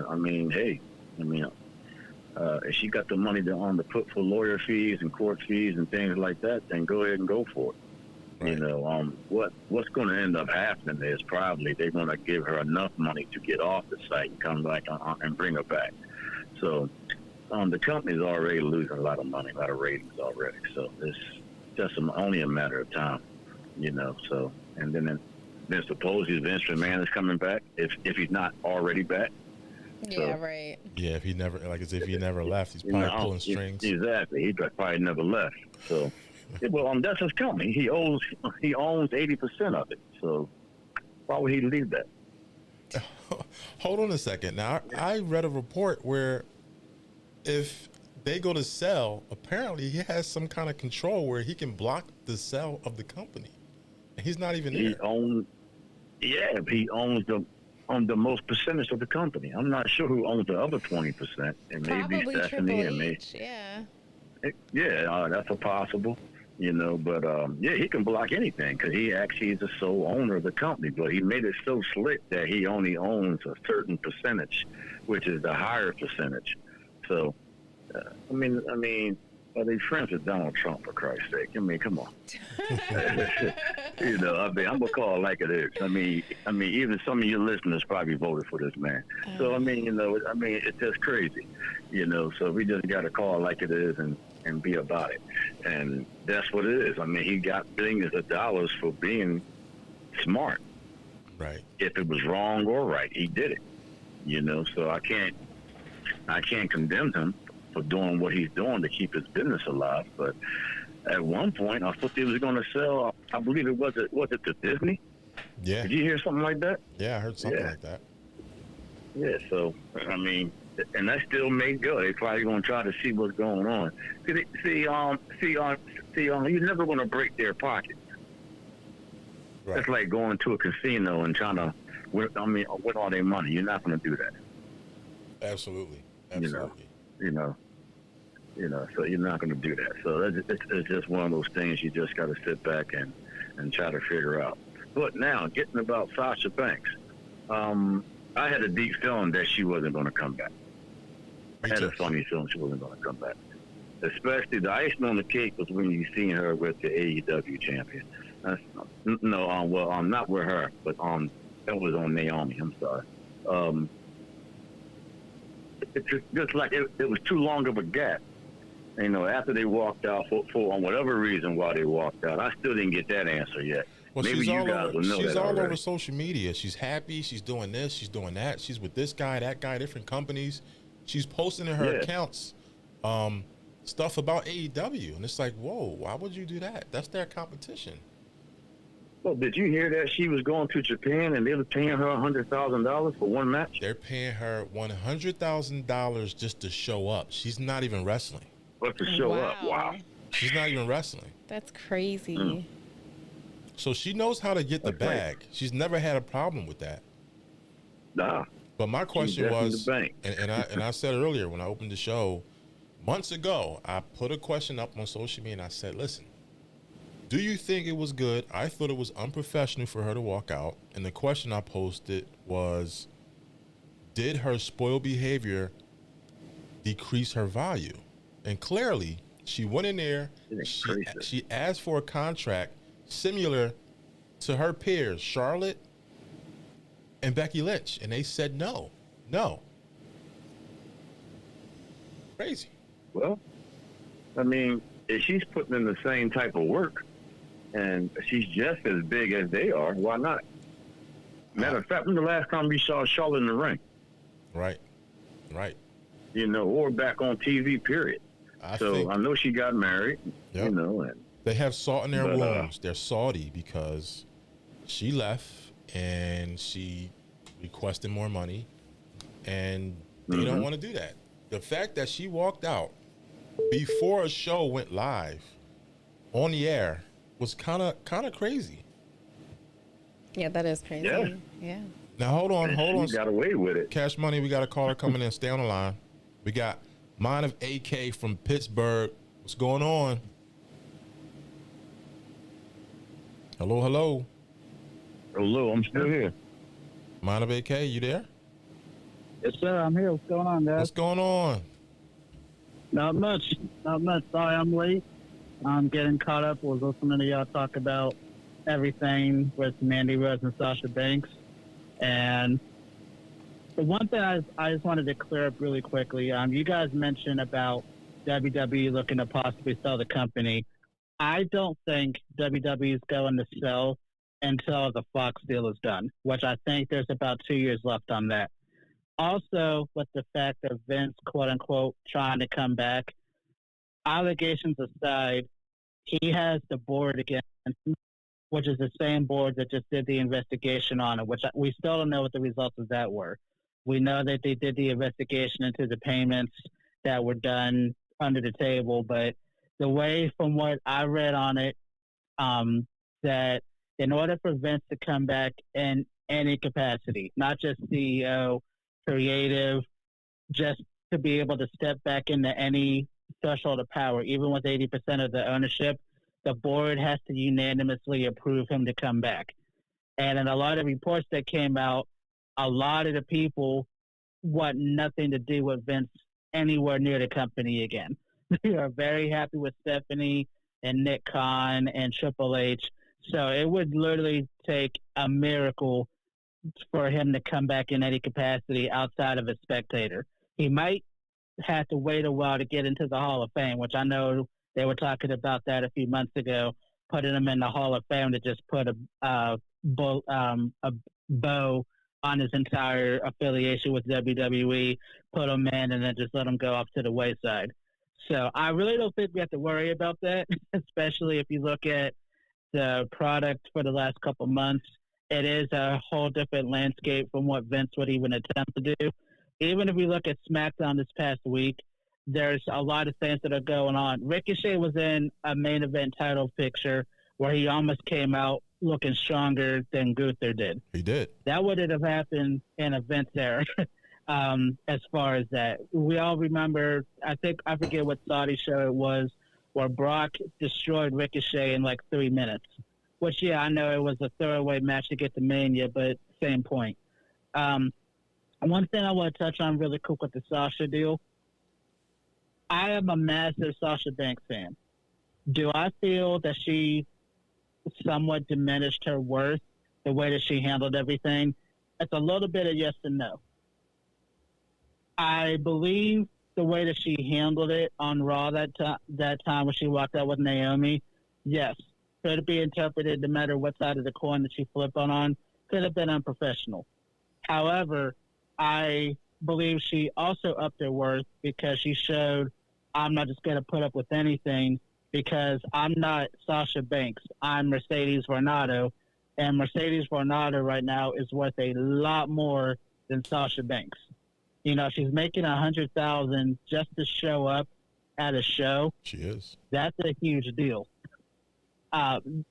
If she got the money to put for lawyer fees and court fees and things like that, then go ahead and go for it. Right. What's going to end up happening is probably they're going to give her enough money to get off the site and come back and bring her back. So the company's already losing a lot of money, a lot of ratings already. So it's just only a matter of time, So and then supposedly Vince McMahon is coming back if he's not already back. Yeah, right. Yeah, if he never left, he's probably pulling strings. Exactly, he probably never left. So, well, that's his company. He owns 80% of it. So, why would he leave that? Hold on a second. Now, I read a report where if they go to sell, apparently he has some kind of control where he can block the sale of the company, and he's not even there. He owns the most percentage of the company. I'm not sure who owns the other 20%. And probably maybe Stephanie and me. Yeah. That's a possible. But he can block anything because he actually is the sole owner of the company. But he made it so slick that he only owns a certain percentage, which is the higher percentage. So, are they friends with Donald Trump, for Christ's sake? Come on. I'm gonna call it like it is. Even some of your listeners probably voted for this man. So it's just crazy. So we just got to call it like it is and be about it. And that's what it is. He got billions of dollars for being smart. Right. If it was wrong or right, he did it. So I can't condemn him for doing what he's doing to keep his business alive. But at one point, I thought they was going to sell, I believe was it to Disney? Yeah. Did you hear something like that? Yeah, I heard something like that. Yeah, so, and that still may go. They're probably going to try to see what's going on. You're never going to break their pockets. Right. It's like going to a casino and trying to, with all their money. You're not going to do that. Absolutely. So you're not going to do that. So it's just one of those things you just got to sit back and try to figure out. But now, getting about Sasha Banks, I had a deep feeling that she wasn't going to come back. I had a funny feeling she wasn't going to come back. Especially the icing on the cake was when you seen her with the AEW champion. Not with her, but that was on Naomi. I'm sorry. It's just like it was too long of a gap. After they walked out for on whatever reason why they walked out, I still didn't get that answer yet. Well, maybe you guys will know that. She's all already. over social media. She's happy. She's doing this. She's doing that. She's with this guy, that guy, different companies. She's posting in her accounts stuff about AEW, and it's like, whoa, why would you do that? That's their competition. Well, did you hear that she was going to Japan and they were paying her $100,000 for one match? They're paying her $100,000 just to show up. She's not even wrestling. But to show up, wow. She's not even wrestling. That's crazy. So she knows how to get the bag. She's never had a problem with that. Nah. But my question was, and I said earlier when I opened the show months ago, I put a question up on social media and I said, listen, Do you think it was good? I thought it was unprofessional for her to walk out. And the question I posted was, did her spoiled behavior decrease her value? And clearly, she went in there, she asked for a contract similar to her peers, Charlotte and Becky Lynch, and they said no. Crazy. Well, I mean, if she's putting in the same type of work and she's just as big as they are, why not? Matter of fact, when the last time we saw Charlotte in the ring? Right. You know, or back on TV, period. I know she got married, you know. And they have salt in their wounds. They're salty because she left and she requested more money, and they don't want to do that. The fact that she walked out before a show went live on the air was kind of crazy. Yeah, that is crazy. Yeah. Now hold on. She got away with it. Cash Money, we got a caller coming in. Stay on the line. We got Mind of AK from Pittsburgh. What's going on? Hello. Hello, I'm still here. Mind of AK, you there? Yes, sir. I'm here. What's going on, guys? What's going on? Not much. Sorry, I'm late. I'm getting caught up. Was listening to y'all talk about everything with Mandy Rose and Sasha Banks. And the one thing I just wanted to clear up really quickly, you guys mentioned about WWE looking to possibly sell the company. I don't think WWE is going to sell until the Fox deal is done, which I think there's about 2 years left on that. Also, with the fact of Vince, quote unquote, trying to come back, allegations aside, he has the board against him, which is the same board that just did the investigation on it, which we still don't know what the results of that were. We know that they did the investigation into the payments that were done under the table, but the way from what I read on it, that in order for Vince to come back in any capacity, not just CEO, creative, just to be able to step back into any threshold of power, even with 80% of the ownership, the board has to unanimously approve him to come back. And in a lot of reports that came out, a lot of the people want nothing to do with Vince anywhere near the company again. They are very happy with Stephanie and Nick Khan and Triple H. So it would literally take a miracle for him to come back in any capacity outside of a spectator. He might have to wait a while to get into the Hall of Fame, which I know they were talking about that a few months ago, putting him in the Hall of Fame to just put a bow on his entire affiliation with WWE, put him in, and then just let him go off to the wayside. So I really don't think we have to worry about that, especially if you look at the product for the last couple months. It is a whole different landscape from what Vince would even attempt to do. Even if we look at SmackDown this past week, there's a lot of things that are going on. Ricochet was in a main event title picture where he almost came out looking stronger than Gunther did. He did. That wouldn't have happened in a Vince era. As far as that, we all remember, I forget what Saudi show it was, where Brock destroyed Ricochet in like 3 minutes. Which, yeah, I know it was a throwaway match to get to Mania, but same point. One thing I want to touch on really quick with the Sasha deal. I am a massive Sasha Banks fan. Do I feel that she somewhat diminished her worth the way that she handled everything? It's a little bit of yes and no. I believe the way that she handled it on Raw that time when she walked out with Naomi, yes. Could it be interpreted no matter what side of the coin that she flipped on? Could have been unprofessional. However, I believe she also upped her worth because she showed, I'm not just going to put up with anything because I'm not Sasha Banks. I'm Mercedes Varnado, and Mercedes Varnado right now is worth a lot more than Sasha Banks. You know, she's making $100,000 just to show up at a show. She is. That's a huge deal.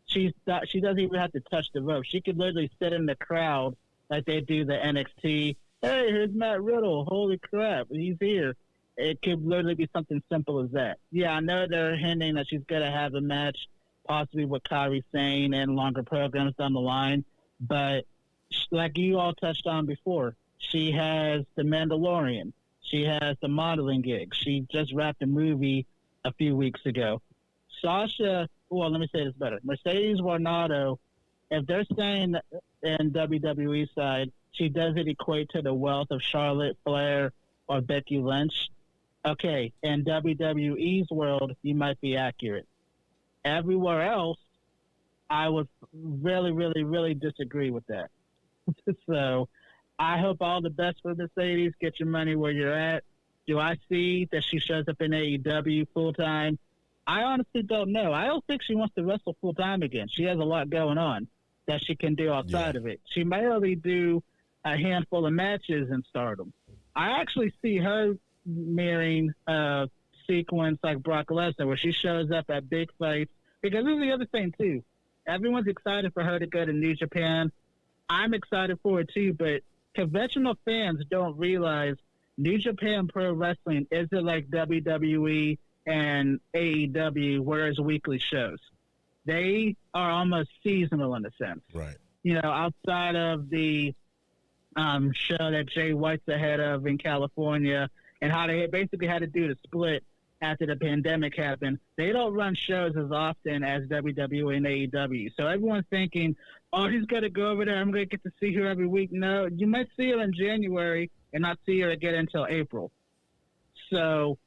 She doesn't even have to touch the rope. She could literally sit in the crowd like they do the NXT. Hey, here's Matt Riddle. Holy crap, he's here. It could literally be something simple as that. Yeah, I know they're hinting that she's going to have a match possibly with Kyrie Sane and longer programs down the line. But like you all touched on before, she has The Mandalorian. She has the modeling gig. She just wrapped a movie a few weeks ago. Sasha, well, let me say this better. Mercedes Varnado, if they're saying in WWE side, she doesn't equate to the wealth of Charlotte Flair or Becky Lynch. Okay, in WWE's world, you might be accurate. Everywhere else, I would really, really, really disagree with that. So I hope all the best for Mercedes. Get your money where you're at. Do I see that she shows up in AEW full-time? I honestly don't know. I don't think she wants to wrestle full-time again. She has a lot going on that she can do outside of it. She may only do a handful of matches in Stardom. I actually see her mirroring a sequence like Brock Lesnar where she shows up at big fights. Because this is the other thing, too. Everyone's excited for her to go to New Japan. I'm excited for it, too, but conventional fans don't realize New Japan Pro Wrestling isn't like WWE and AEW, whereas weekly shows. They are almost seasonal in a sense. Right. You know, outside of the show that Jay White's the head of in California and how they basically had to do the split after the pandemic happened, they don't run shows as often as WWE and AEW. So everyone's thinking, oh, he's going to go over there. I'm going to get to see her every week. No, you might see her in January and not see her again until April. So,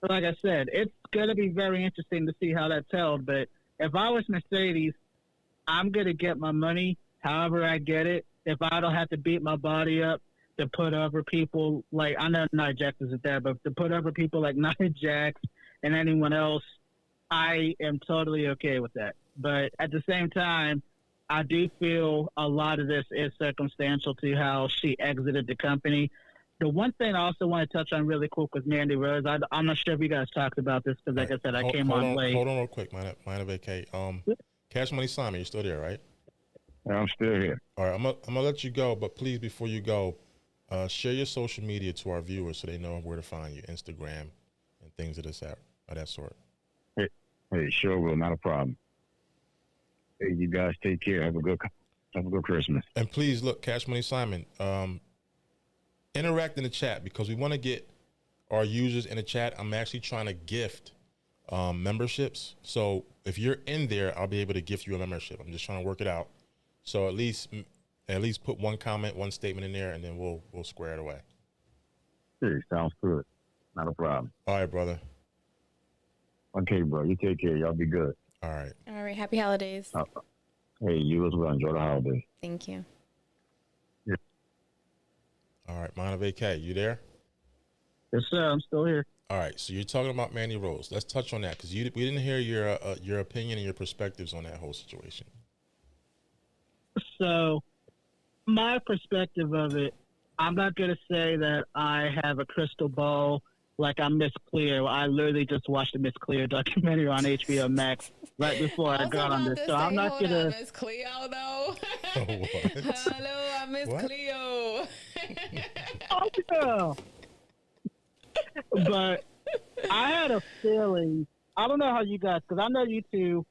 like I said, it's going to be very interesting to see how that's held. But if I was Mercedes, I'm going to get my money however I get it. If I don't have to beat my body up to put over people like, I know Nia Jax isn't there, but to put over people like Nia Jax and anyone else, I am totally okay with that. But at the same time, I do feel a lot of this is circumstantial to how she exited the company. The one thing I also want to touch on really quick with Mandy Rose, I'm not sure if you guys talked about this because, like I said, I came on late. Hold on real quick, mind vacate. Cash Money Simon, you're still there, right? I'm still here. All right, I'm gonna let you go, but please, before you go, share your social media to our viewers so they know where to find you, Instagram and things of that sort. Hey, sure will, not a problem. Hey, you guys take care. Have a good Christmas. And please look, Cash Money Simon, interact in the chat because we want to get our users in the chat. I'm actually trying to gift memberships. So if you're in there, I'll be able to gift you a membership. I'm just trying to work it out. So at least put one comment, one statement in there, and then we'll square it away. Hey, sounds good. Not a problem. All right, brother. Okay, bro. You take care. Y'all be good. All right. All right. Happy holidays. Hey, you as well. Enjoy the holidays. Thank you. Yeah. All right, Monterey K, you there? Yes, sir. I'm still here. All right, so you're talking about Mandy Rose. Let's touch on that because we didn't hear your opinion and your perspectives on that whole situation. So, my perspective of it, I'm not going to say that I have a crystal ball like I'm Miss Cleo. I literally just watched the Miss Cleo documentary on HBO Max right before I got on this. So I'm not going to... Miss Cleo, though. What? Hello, I'm Miss Cleo. Oh, no. But I had a feeling, I don't know how you guys, because I know you two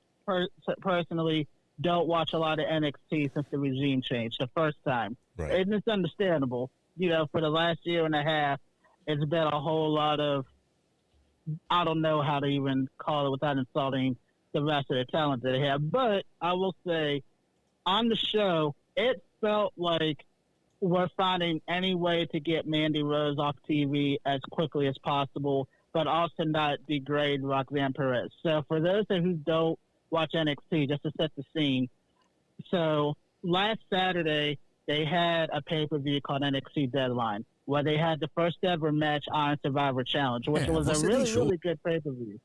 personally don't watch a lot of NXT since the regime changed the first time. Right. And it's understandable. You know, for the last year and a half, it's been a whole lot of, I don't know how to even call it without insulting the rest of the talent that they have. But I will say, on the show, it felt like we're finding any way to get Mandy Rose off TV as quickly as possible, but also not degrade Roxanne Perez. So for those who don't watch NXT, just to set the scene, so last Saturday, they had a pay-per-view called NXT Deadline, where they had the first ever match on Survivor Challenge, which was a really, really good pay-per-view.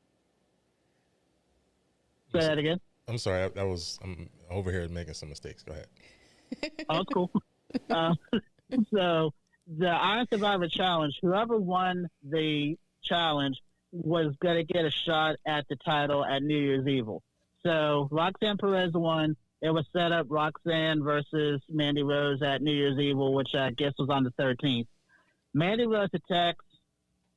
Say that again? I'm sorry, I'm over here making some mistakes. Go ahead. Oh, cool. So the Iron Survivor Challenge, whoever won the challenge was going to get a shot at the title at New Year's Evil. So Roxanne Perez won. It was set up Roxanne versus Mandy Rose at New Year's Evil, which I guess was on the 13th. Mandy Rose attacks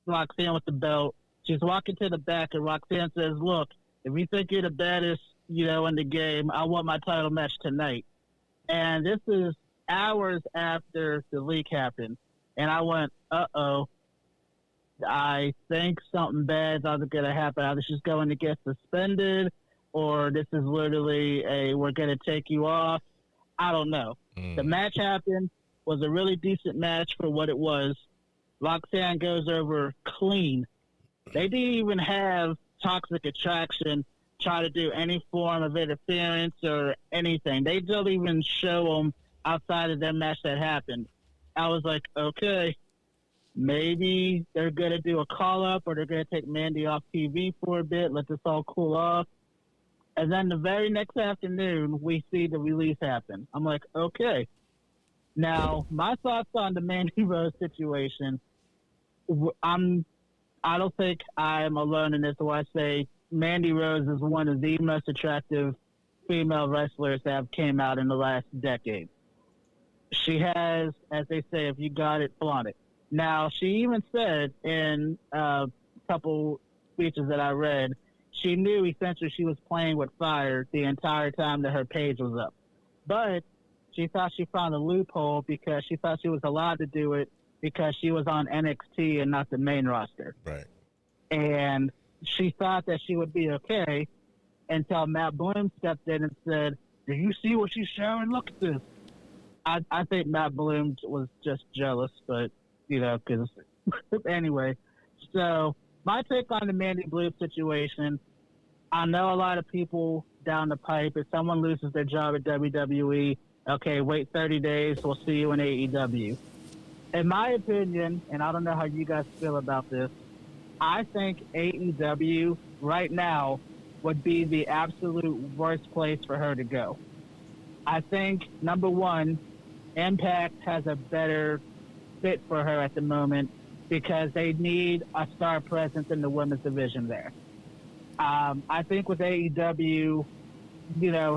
Roxanne with the belt. She's walking to the back, and Roxanne says, look, if you think you're the baddest in the game. I want my title match tonight. And this is hours after the leak happened. And I went, uh-oh. I think something bad's either going to happen. Either she's going to get suspended or this is literally we're going to take you off. I don't know. The match happened. Was a really decent match for what it was. Roxanne goes over clean. They didn't even have Toxic Attraction try to do any form of interference or anything. They don't even show them outside of their match that happened. I was like, okay, maybe they're going to do a call-up or they're going to take Mandy off TV for a bit, let this all cool off. And then the very next afternoon, we see the release happen. I'm like, okay. Now, my thoughts on the Mandy Rose situation, I don't think I'm alone in this when I say Mandy Rose is one of the most attractive female wrestlers that have came out in the last decade. She has, as they say, if you got it, flaunt it. Now, she even said in a couple speeches that I read, she knew essentially she was playing with fire the entire time that her page was up. But she thought she found a loophole because she thought she was allowed to do it because she was on NXT and not the main roster. Right. And she thought that she would be okay until Matt Bloom stepped in and said, do you see what she's showing? Look at this. I think Matt Bloom was just jealous, but, because anyway. So my take on the Mandy Bloom situation, I know a lot of people down the pipe, if someone loses their job at WWE, okay, wait 30 days, we'll see you in AEW. In my opinion, and I don't know how you guys feel about this, I think AEW right now would be the absolute worst place for her to go. I think, number one, Impact has a better fit for her at the moment because they need a star presence in the women's division there. I think with AEW,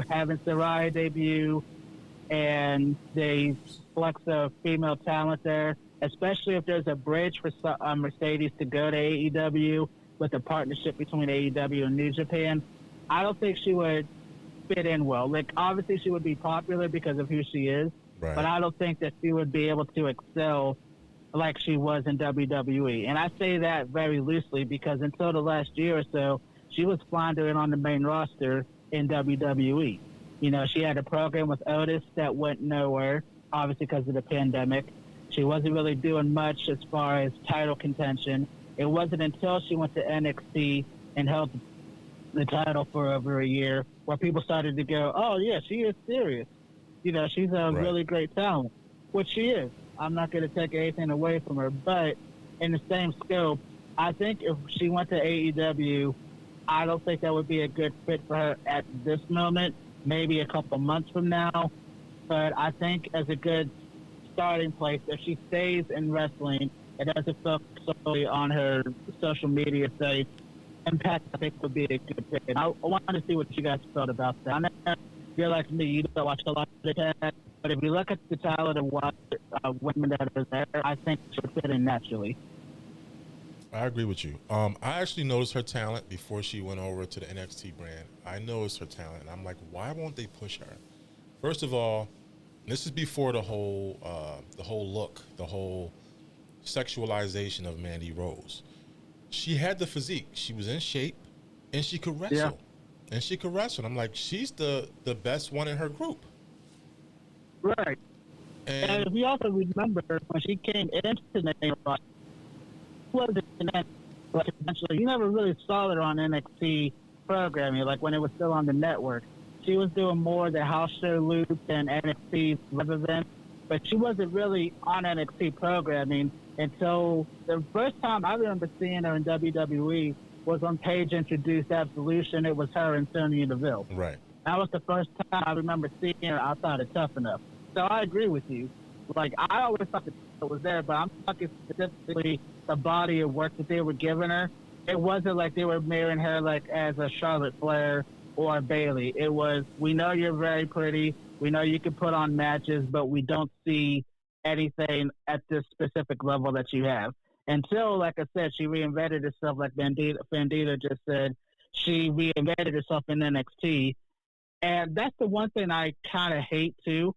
having Saraya debut and they flex a female talent there, especially if there's a bridge for Mercedes to go to AEW with a partnership between AEW and New Japan, I don't think she would fit in well. Like, obviously she would be popular because of who she is, right, but I don't think that she would be able to excel like she was in WWE. And I say that very loosely because until the last year or so, she was floundering on the main roster in WWE. She had a program with Otis that went nowhere, obviously because of the pandemic. She wasn't really doing much as far as title contention. It wasn't until she went to NXT and held the title for over a year where people started to go, oh, yeah, she is serious. She's a really great talent, which she is. I'm not going to take anything away from her. But in the same scope, I think if she went to AEW, I don't think that would be a good fit for her at this moment, maybe a couple months from now. But I think as a good starting place, if she stays in wrestling and doesn't focus solely on her social media sites, Impact, I think, would be a good fit. And I wanted to see what you guys thought about that. I know you're like me, you don't watch a lot of Impact, but if you look at the talent of women that are there, I think she would fit in naturally. I agree with you. I actually noticed her talent before she went over to the NXT brand. I noticed her talent, and I'm like, why won't they push her? First of all, this is before the whole look, the whole sexualization of Mandy Rose. She had the physique. She was in shape, and she could wrestle. Yeah. And she could wrestle. I'm like, she's the best one in her group. Right. And if you also remember, when she came into the main roster, wasn't like eventually you never really saw her on NXT programming, like when it was still on the network. She was doing more the house show loops and NXT live events, but she wasn't really on NXT programming until the first time I remember seeing her in WWE was when Paige introduced Absolution. It was her and Sonya Deville. Right. That was the first time I remember seeing her outside of Tough Enough. So I agree with you. Like, I always thought that was there, but I'm talking specifically the body of work that they were giving her. It wasn't like they were marrying her like as a Charlotte Flair or a Bayley. It was, we know you're very pretty. We know you can put on matches, but we don't see anything at this specific level that you have. Until, like I said, she reinvented herself, like Fanditto just said. she reinvented herself in NXT. And that's the one thing I kind of hate too.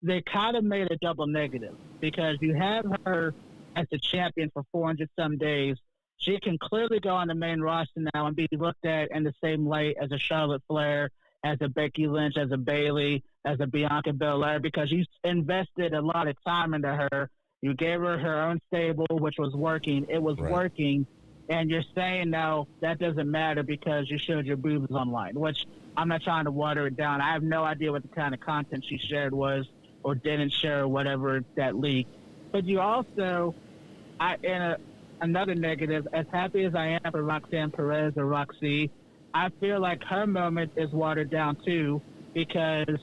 They kind of made a double negative because you have her as the champion for 400 some days. She can clearly go on the main roster now and be looked at in the same light as a Charlotte Flair, as a Becky Lynch, as a Bayley, as a Bianca Belair, because you invested a lot of time into her. You gave her her own stable, which was working. It was working. And you're saying now that doesn't matter because you showed your boobs online, which I'm not trying to water it down. I have no idea what the kind of content she shared was or didn't share or whatever that leaked. But you also, another negative, as happy as I am for Roxanne Perez or Roxy, I feel like her moment is watered down too because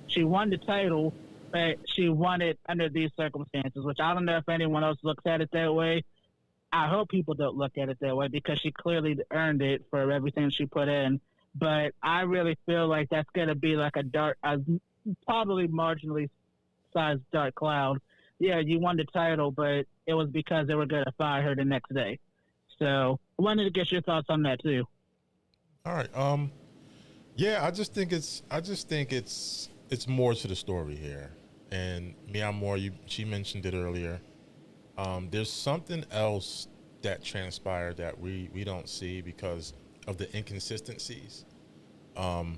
she won the title, but she won it under these circumstances, which I don't know if anyone else looks at it that way. I hope people don't look at it that way because she clearly earned it for everything she put in. But I really feel like that's going to be like a probably marginally sized dark cloud. Yeah, you won the title, but it was because they were going to fire her the next day. So I wanted to get your thoughts on that too. All right. Yeah, I just think it's more to the story here. And Mia Moore, she mentioned it earlier. There's something else that transpired that we don't see because of the inconsistencies. Cash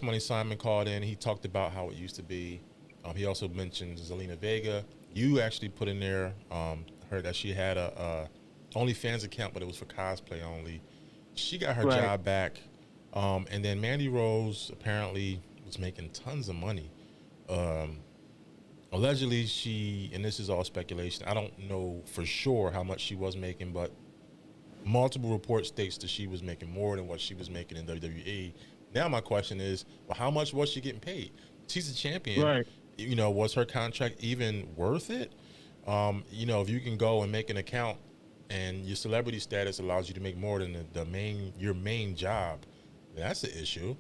Money Simon called in. He talked about how it used to be. He also mentioned Zelina Vega. You actually put in there, heard that she had a OnlyFans account, but it was for cosplay only. She got her job back. And then Mandy Rose apparently was making tons of money. Allegedly, and this is all speculation, I don't know for sure how much she was making, but multiple reports states that she was making more than what she was making in WWE. Now my question is, well, how much was she getting paid? She's a champion. Right. Was her contract even worth it? If you can go and make an account and your celebrity status allows you to make more than your main job, that's an issue.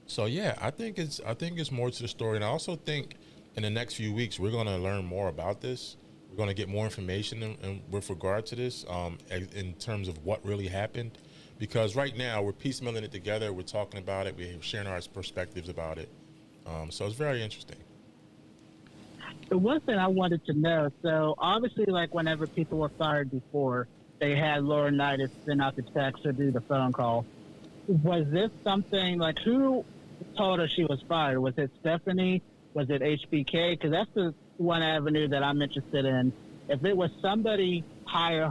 So yeah, I think it's more to the story, and I also think in the next few weeks we're going to learn more about this. We're going to get more information with regard to this, in terms of what really happened, because right now we're piecemealing it together. We're talking about it. We're sharing our perspectives about it. So it's very interesting. The one thing I wanted to know, so obviously, like whenever people were fired before, they had Laurinaitis send out the text or do the phone call. Was this something like who told her she was fired? Was it Stephanie? Was it HBK? Because that's the one avenue that I'm interested in. If it was somebody higher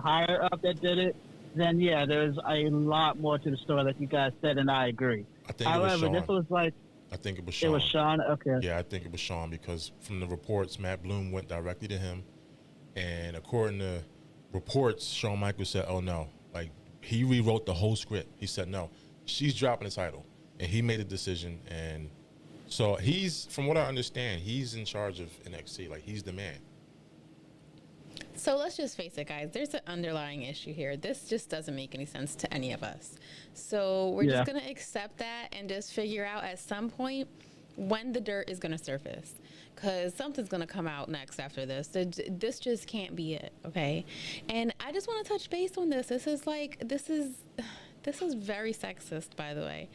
up that did it, then yeah, there's a lot more to the story, like you guys said, and I agree. However, this was like. I think it was Sean. It was Sean? Okay. Yeah, I think it was Sean because from the reports, Matt Bloom went directly to him. And according to reports, Shawn Michaels said, oh, no. Like, he rewrote the whole script. He said, no, she's dropping the title. And he made a decision. And so from what I understand, he's in charge of NXT. Like, he's the man. So let's just face it, guys. There's an underlying issue here. This just doesn't make any sense to any of us. So we're just going to accept that and just figure out at some point when the dirt is going to surface, because something's going to come out next after this. This just can't be it, okay? And I just want to touch base on this. This is very sexist, by the way.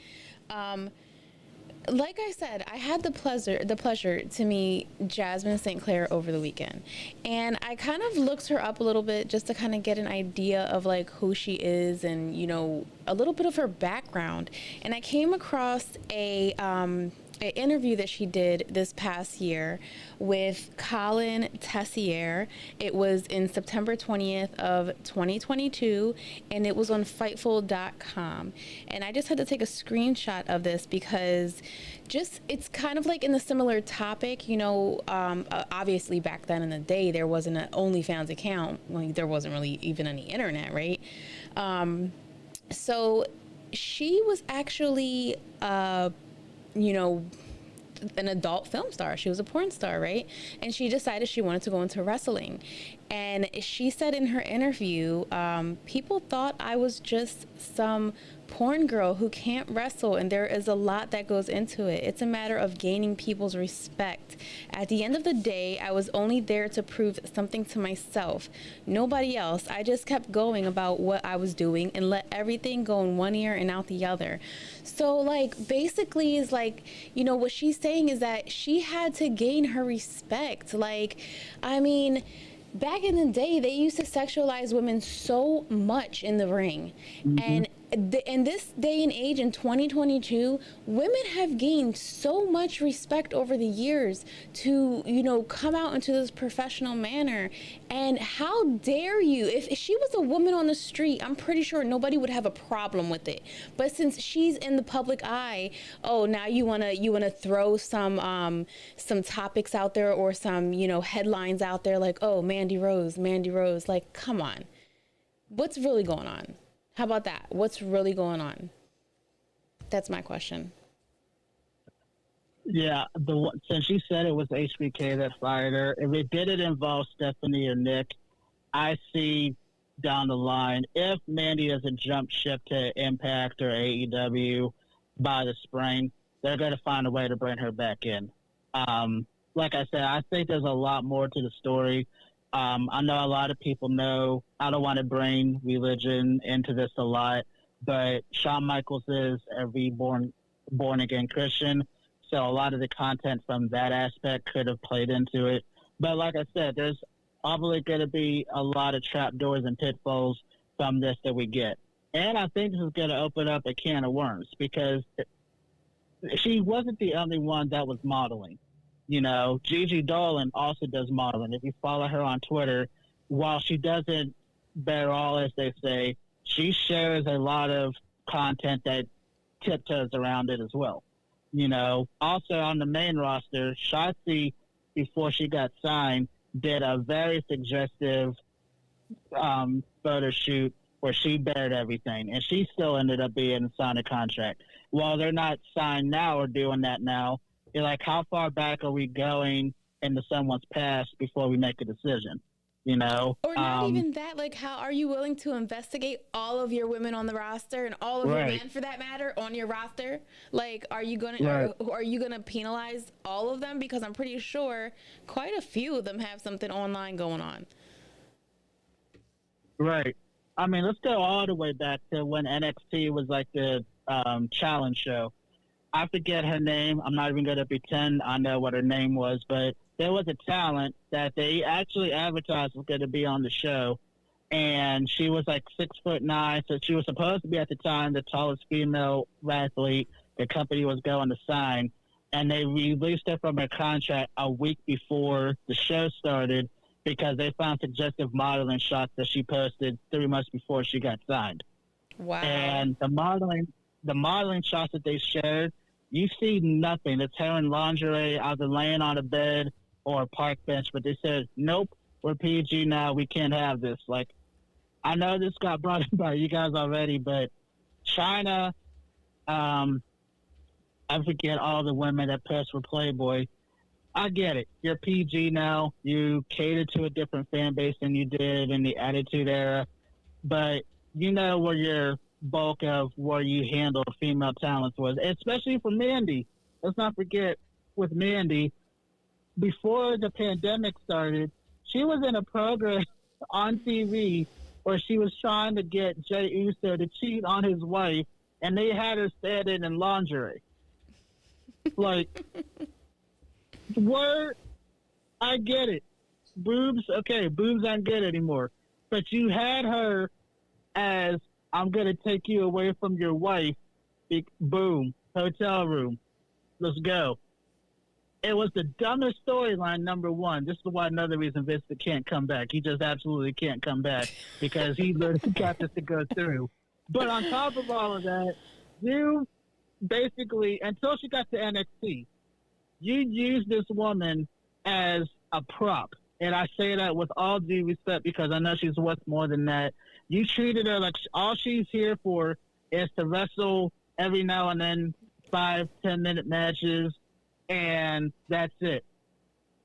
Like I said, I had the pleasure to meet Jasmine St. Clair over the weekend, and I kind of looked her up a little bit just to kind of get an idea of like who she is and a little bit of her background. And I came across an interview that she did this past year with Colin Tessier. It was in September 20th of 2022, and it was on Fightful.com. And I just had to take a screenshot of this because it's kind of like in the similar topic, obviously back then in the day, there wasn't an OnlyFans account. Like, there wasn't really even any internet, right? So she was actually, an adult film star. She was a porn star, right? And she decided she wanted to go into wrestling. And she said in her interview, people thought I was just some porn girl who can't wrestle, and there is a lot that goes into it. It's a matter of gaining people's respect. At the end of the day, I was only there to prove something to myself, nobody else. I just kept going about what I was doing and let everything go in one ear and out the other. So like basically is like, you know, what she's saying is that she had to gain her respect. Like, I mean, back in the day, they used to sexualize women so much in the ring. And in this day and age, in 2022, women have gained so much respect over the years to, you know, come out into this professional manner. And how dare you? If she was a woman on the street, I'm pretty sure nobody would have a problem with it. But since she's in the public eye, oh, now you wanna throw some topics out there, or some, you know, headlines out there like, oh, Mandy Rose. Like, come on. What's really going on? How about that? What's really going on? That's my question. Yeah, since you said it was HBK that fired her, if it didn't involve Stephanie or Nick, I see down the line, if Mandy doesn't jump ship to Impact or AEW by the spring, they're going to find a way to bring her back in. Like I said, I think there's a lot more to the story. I know a lot of people know, I don't want to bring religion into this a lot, but Shawn Michaels is a reborn, born-again Christian, so a lot of the content from that aspect could have played into it. But like I said, there's probably going to be a lot of trapdoors and pitfalls from this that we get. And I think this is going to open up a can of worms, because she wasn't the only one that was modeling. You know, Gigi Dolan also does modeling. If you follow her on Twitter, while she doesn't bear all, as they say, she shares a lot of content that tiptoes around it as well. You know, also on the main roster, Shotzi, before she got signed, did a very suggestive photo shoot where she bared everything, and she still ended up being signed a contract. While they're not signed now or doing that now, you're like, how far back are we going into someone's past before we make a decision? You know? Or not even that, like, how are you willing to investigate all of your women on the roster and all of your men, for that matter, on your roster? Like, are you gonna penalize all of them? Because I'm pretty sure quite a few of them have something online going on. Right. I mean, let's go all the way back to when NXT was like the challenge show. I forget her name. I'm not even going to pretend I know what her name was, but there was a talent that they actually advertised was going to be on the show, and she was like 6'9", so she was supposed to be at the time the tallest female athlete the company was going to sign, and they released her from her contract a week before the show started because they found suggestive modeling shots that she posted 3 months before she got signed. Wow. And the modeling shots that they shared, you see nothing. It's her in lingerie, either laying on a bed or a park bench. But they said, nope, we're PG now. We can't have this. Like, I know this got brought up by you guys already, but China, I forget all the women that passed for Playboy. I get it. You're PG now. You cater to a different fan base than you did in the Attitude Era. But you know where your bulk of where you handle female talents was, especially for Mandy. Let's not forget, with Mandy, before the pandemic started, she was in a program on TV where she was trying to get Jey Uso to cheat on his wife, and they had her standing in lingerie. Like, word, I get it. Boobs, okay, boobs aren't good anymore. But you had her as, I'm going to take you away from your wife. Boom. Hotel room. Let's go. It was the dumbest storyline, number one. This is why another reason Vince can't come back. He just absolutely can't come back because he literally got this to go through. But on top of all of that, you basically, until she got to NXT, you used this woman as a prop. And I say that with all due respect because I know she's worth more than that. You treated her like all she's here for is to wrestle every now and then, 5-10 minute matches, and that's it.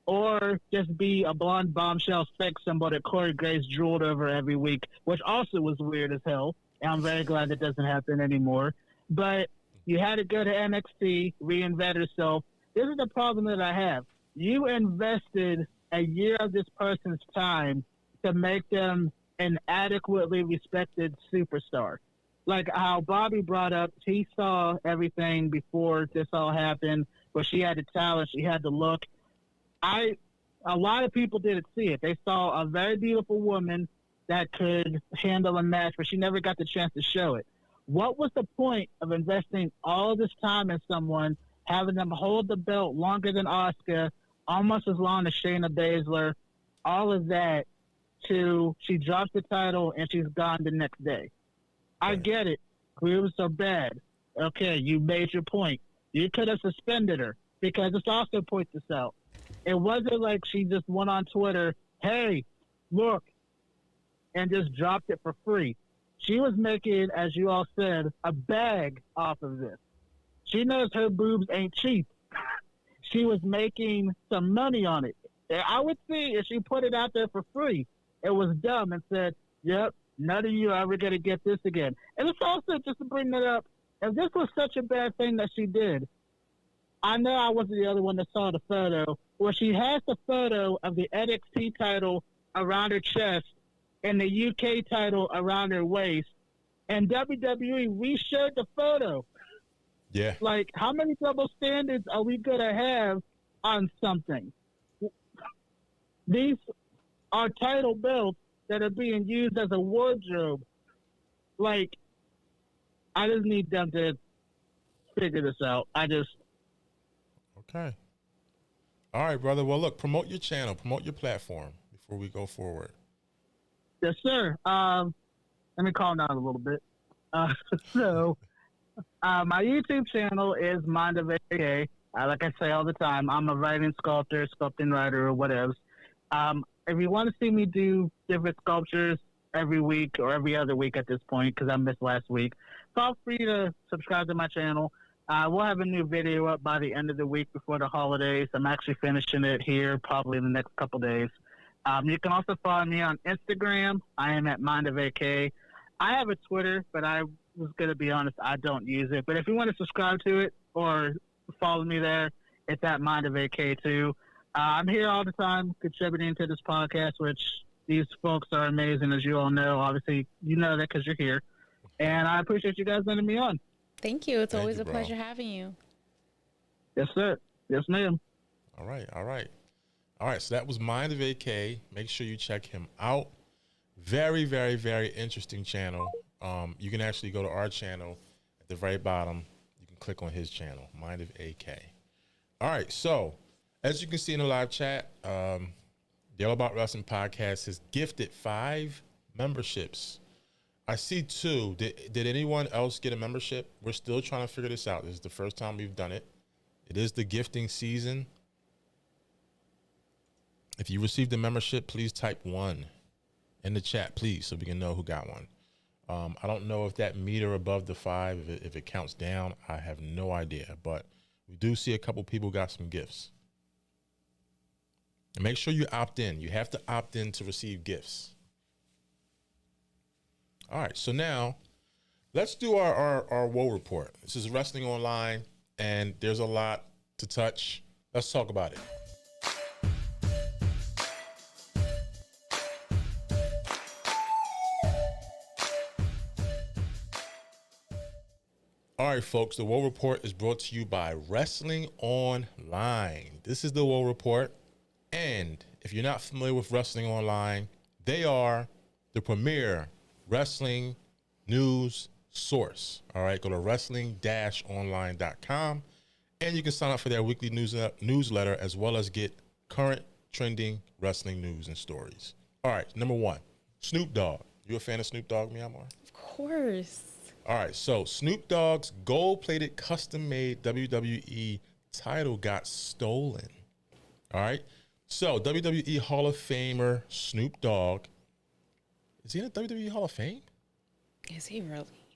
Or just be a blonde bombshell sex symbol that Corey Graves drooled over every week, which also was weird as hell. And I'm very glad that doesn't happen anymore. But you had to go to NXT, reinvent yourself. This is the problem that I have. You invested a year of this person's time to make them an adequately respected superstar. Like how Bobby brought up, he saw everything before this all happened, where she had the talent, she had the look. A lot of people didn't see it. They saw a very beautiful woman that could handle a match, but she never got the chance to show it. What was the point of investing all this time in someone, having them hold the belt longer than Asuka, almost as long as Shayna Baszler, all of that, to she drops the title and she's gone the next day? I get it. Grooves are bad. Okay, you made your point. You could have suspended her, because this also points this out. It wasn't like she just went on Twitter, hey, look, and just dropped it for free. She was making, as you all said, a bag off of this. She knows her boobs ain't cheap. She was making some money on it. I would see if she put it out there for free, it was dumb, and said, yep, none of you are ever going to get this again. And it's also, just to bring that up, if this was such a bad thing that she did, I know I wasn't the other one that saw the photo, where she has the photo of the NXT title around her chest and the UK title around her waist, and WWE re-showed the photo. Yeah. Like, how many double standards are we going to have on something? These are title belts that are being used as a wardrobe. Like, I just need them to figure this out. Okay. All right, brother. Well, look, promote your channel, promote your platform before we go forward. Yes, sir. Let me calm down a little bit. My YouTube channel is Mind of AK. Like I say all the time, I'm a writing sculptor, sculpting writer, or whatever. If you want to see me do different sculptures every week or every other week at this point, because I missed last week, feel free to subscribe to my channel. We'll have a new video up by the end of the week before the holidays. I'm actually finishing it here probably in the next couple days. You can also follow me on Instagram. I am at Mind of AK. I have a Twitter, but I was going to be honest, I don't use it. But if you want to subscribe to it or follow me there, it's at Mind of AK too. I'm here all the time contributing to this podcast, which these folks are amazing, as you all know. Obviously, you know that because you're here. And I appreciate you guys letting me on. Thank you. It's Thank always you, a bro. pleasure having you. Yes, sir. Yes, ma'am. All right. So that was Mind of AK. Make sure you check him out. Very, very, very interesting channel. You can actually go to our channel at the very bottom. You can click on his channel, Mind of AK. All right. So as you can see in the live chat, the All About Wrestling podcast has gifted 5 memberships. I see 2. Did anyone else get a membership? We're still trying to figure this out. This is the first time we've done it. It is the gifting season. If you received a membership, please type 1 in the chat, please, so we can know who got one. I don't know if that meter above the 5, if it counts down. I have no idea, but we do see a couple people got some gifts. And make sure you opt in. You have to opt in to receive gifts. All right, so now let's do our woe report. This is Wrestling Online, and there's a lot to touch. Let's talk about it. All right, folks, the Woe Report is brought to you by Wrestling Online. This is the Woe Report, and if you're not familiar with Wrestling Online, they are the premier wrestling news source. All right, go to wrestling-online.com, and you can sign up for their weekly newsletter as well as get current trending wrestling news and stories. All right, number 1, Snoop Dogg. You a fan of Snoop Dogg, Myanmar? Of course. All right, so Snoop Dogg's gold-plated, custom-made WWE title got stolen. All right, so WWE Hall of Famer Snoop Dogg, is he in the WWE Hall of Fame? Is he really?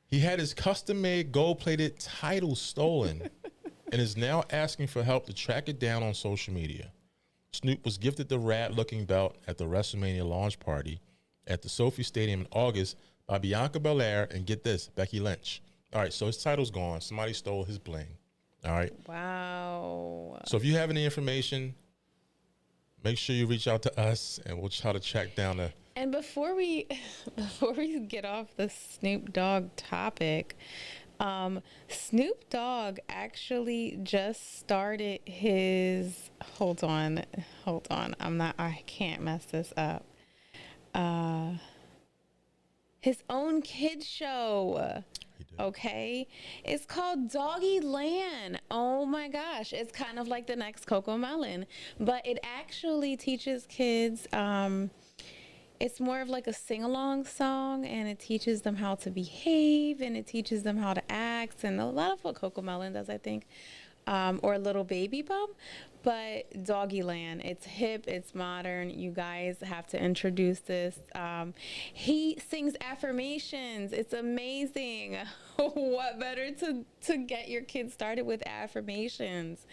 He had his custom-made gold-plated title stolen and is now asking for help to track it down on social media. Snoop was gifted the rad-looking belt at the WrestleMania launch party at the Sophie Stadium in August by Bianca Belair, and get this, Becky Lynch. All right, so his title's gone. Somebody stole his bling. All right. Wow. So if you have any information, make sure you reach out to us, and we'll try to track down the. And before we get off the Snoop Dogg topic, Snoop Dogg actually just started his. Hold on. I can't mess this up. His own kid show. Okay, it's called Doggy Land. Oh my gosh, it's kind of like the next Coco Melon, but it actually teaches kids. It's more of like a sing-along song, and it teaches them how to behave, and it teaches them how to act, and a lot of what Coco Melon does, I think, or Little Baby Bum. But Doggy Land, it's hip, it's modern. You guys have to introduce this. He sings affirmations. It's amazing. What better to get your kids started with affirmations?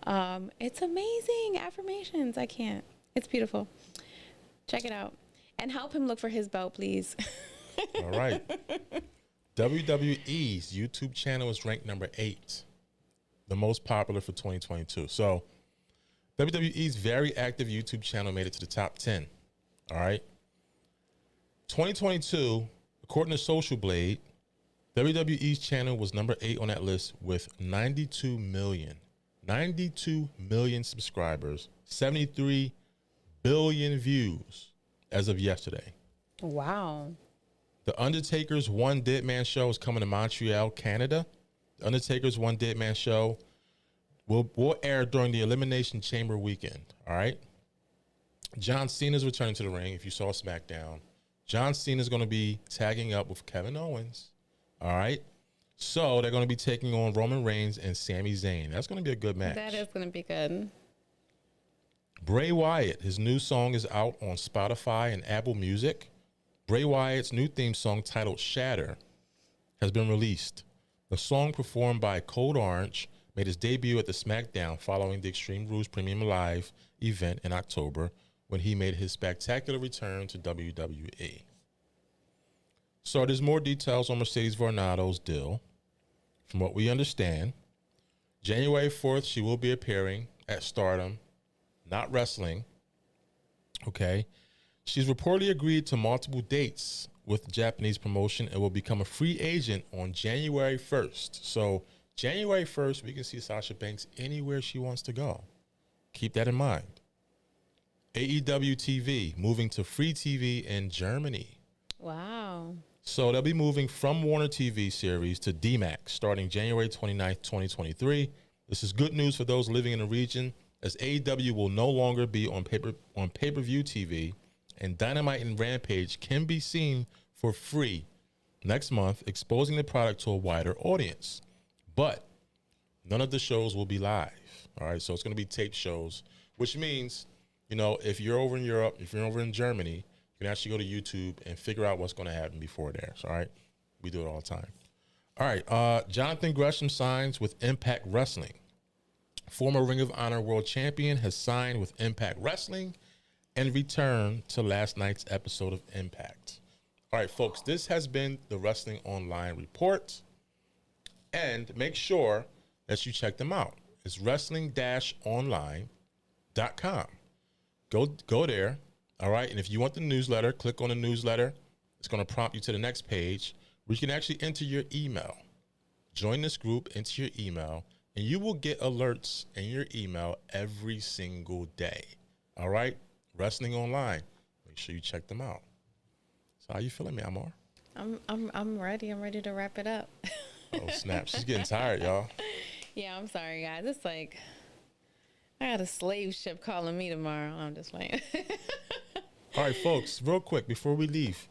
It's amazing. Affirmations. I can't. It's beautiful. Check it out. And help him look for his belt, please. All right. WWE's YouTube channel is ranked number 8, the most popular for 2022. So WWE's very active YouTube channel made it to the top 10. All right. 2022, according to Social Blade, WWE's channel was number 8 on that list with 92 million subscribers, 73 billion views as of yesterday. Wow. The Undertaker's One Dead Man show is coming to Montreal, Canada. The Undertaker's One Dead Man show will air during the Elimination Chamber weekend. All right. John Cena's returning to the ring. If you saw SmackDown, John Cena is going to be tagging up with Kevin Owens. All right. So they're going to be taking on Roman Reigns and Sami Zayn. That's going to be a good match. That is going to be good. Bray Wyatt, his new song is out on Spotify and Apple Music. Bray Wyatt's new theme song titled Shatter has been released. The song, performed by Code Orange, made his debut at the SmackDown following the Extreme Rules Premium Live event in October, when he made his spectacular return to WWE. So there's more details on Mercedes Varnado's deal. From what we understand, January 4th, she will be appearing at Stardom, not wrestling. Okay. She's reportedly agreed to multiple dates with the Japanese promotion and will become a free agent on January 1st. So January 1st, we can see Sasha Banks anywhere she wants to go. Keep that in mind. AEW TV moving to free TV in Germany. Wow. So they'll be moving from Warner TV series to DMAX starting January 29th, 2023. This is good news for those living in the region, as AEW will no longer be on pay-per-view TV, and Dynamite and Rampage can be seen for free next month, exposing the product to a wider audience. But none of the shows will be live. All right, so it's going to be taped shows, which means, you know, if you're over in Europe, if you're over in Germany, you can actually go to YouTube and figure out what's going to happen before it airs. All right, we do it all the time. All right, Jonathan Gresham signs with Impact Wrestling. Former Ring of Honor World Champion has signed with Impact Wrestling and returned to last night's episode of Impact. All right, folks, this has been the Wrestling Online Report. And make sure that you check them out. It's wrestling-online.com. Go there, all right? And if you want the newsletter, click on the newsletter. It's going to prompt you to the next page where you can actually enter your email. Join this group, enter your email, and you will get alerts in your email every single day, all right? Wrestling Online. Make sure you check them out. So how you feeling, me, Amor? I'm ready. I'm ready to wrap it up. Oh, snap. She's getting tired, y'all. Yeah, I'm sorry, guys. It's like I got a slave ship calling me tomorrow. I'm just playing. All right, folks, real quick before we leave,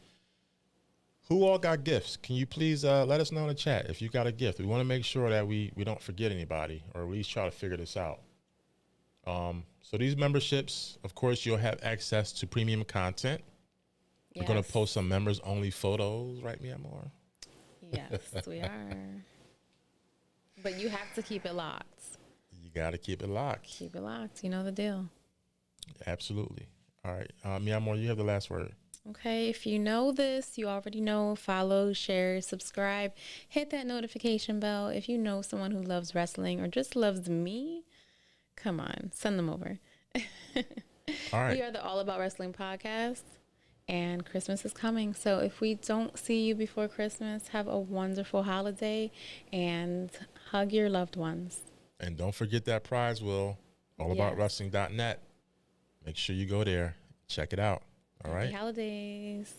who all got gifts? Can you please let us know in the chat if you got a gift? We want to make sure that we don't forget anybody, or at least try to figure this out. So these memberships, of course, you'll have access to premium content. Yes. We're going to post some members-only photos, right, Mia Moore? Yes, we are. But you have to keep it locked. You got to keep it locked. Keep it locked. You know the deal. Absolutely. All right. Mia Moore, you have the last word. Okay, if you know this, you already know. Follow, share, subscribe, hit that notification bell. If you know someone who loves wrestling or just loves me, come on, send them over. All right. We are the All About Wrestling podcast, and Christmas is coming. So if we don't see you before Christmas, have a wonderful holiday and hug your loved ones. And don't forget that prize wheel, allaboutwrestling.net. Make sure you go there, check it out. All right. Happy holidays.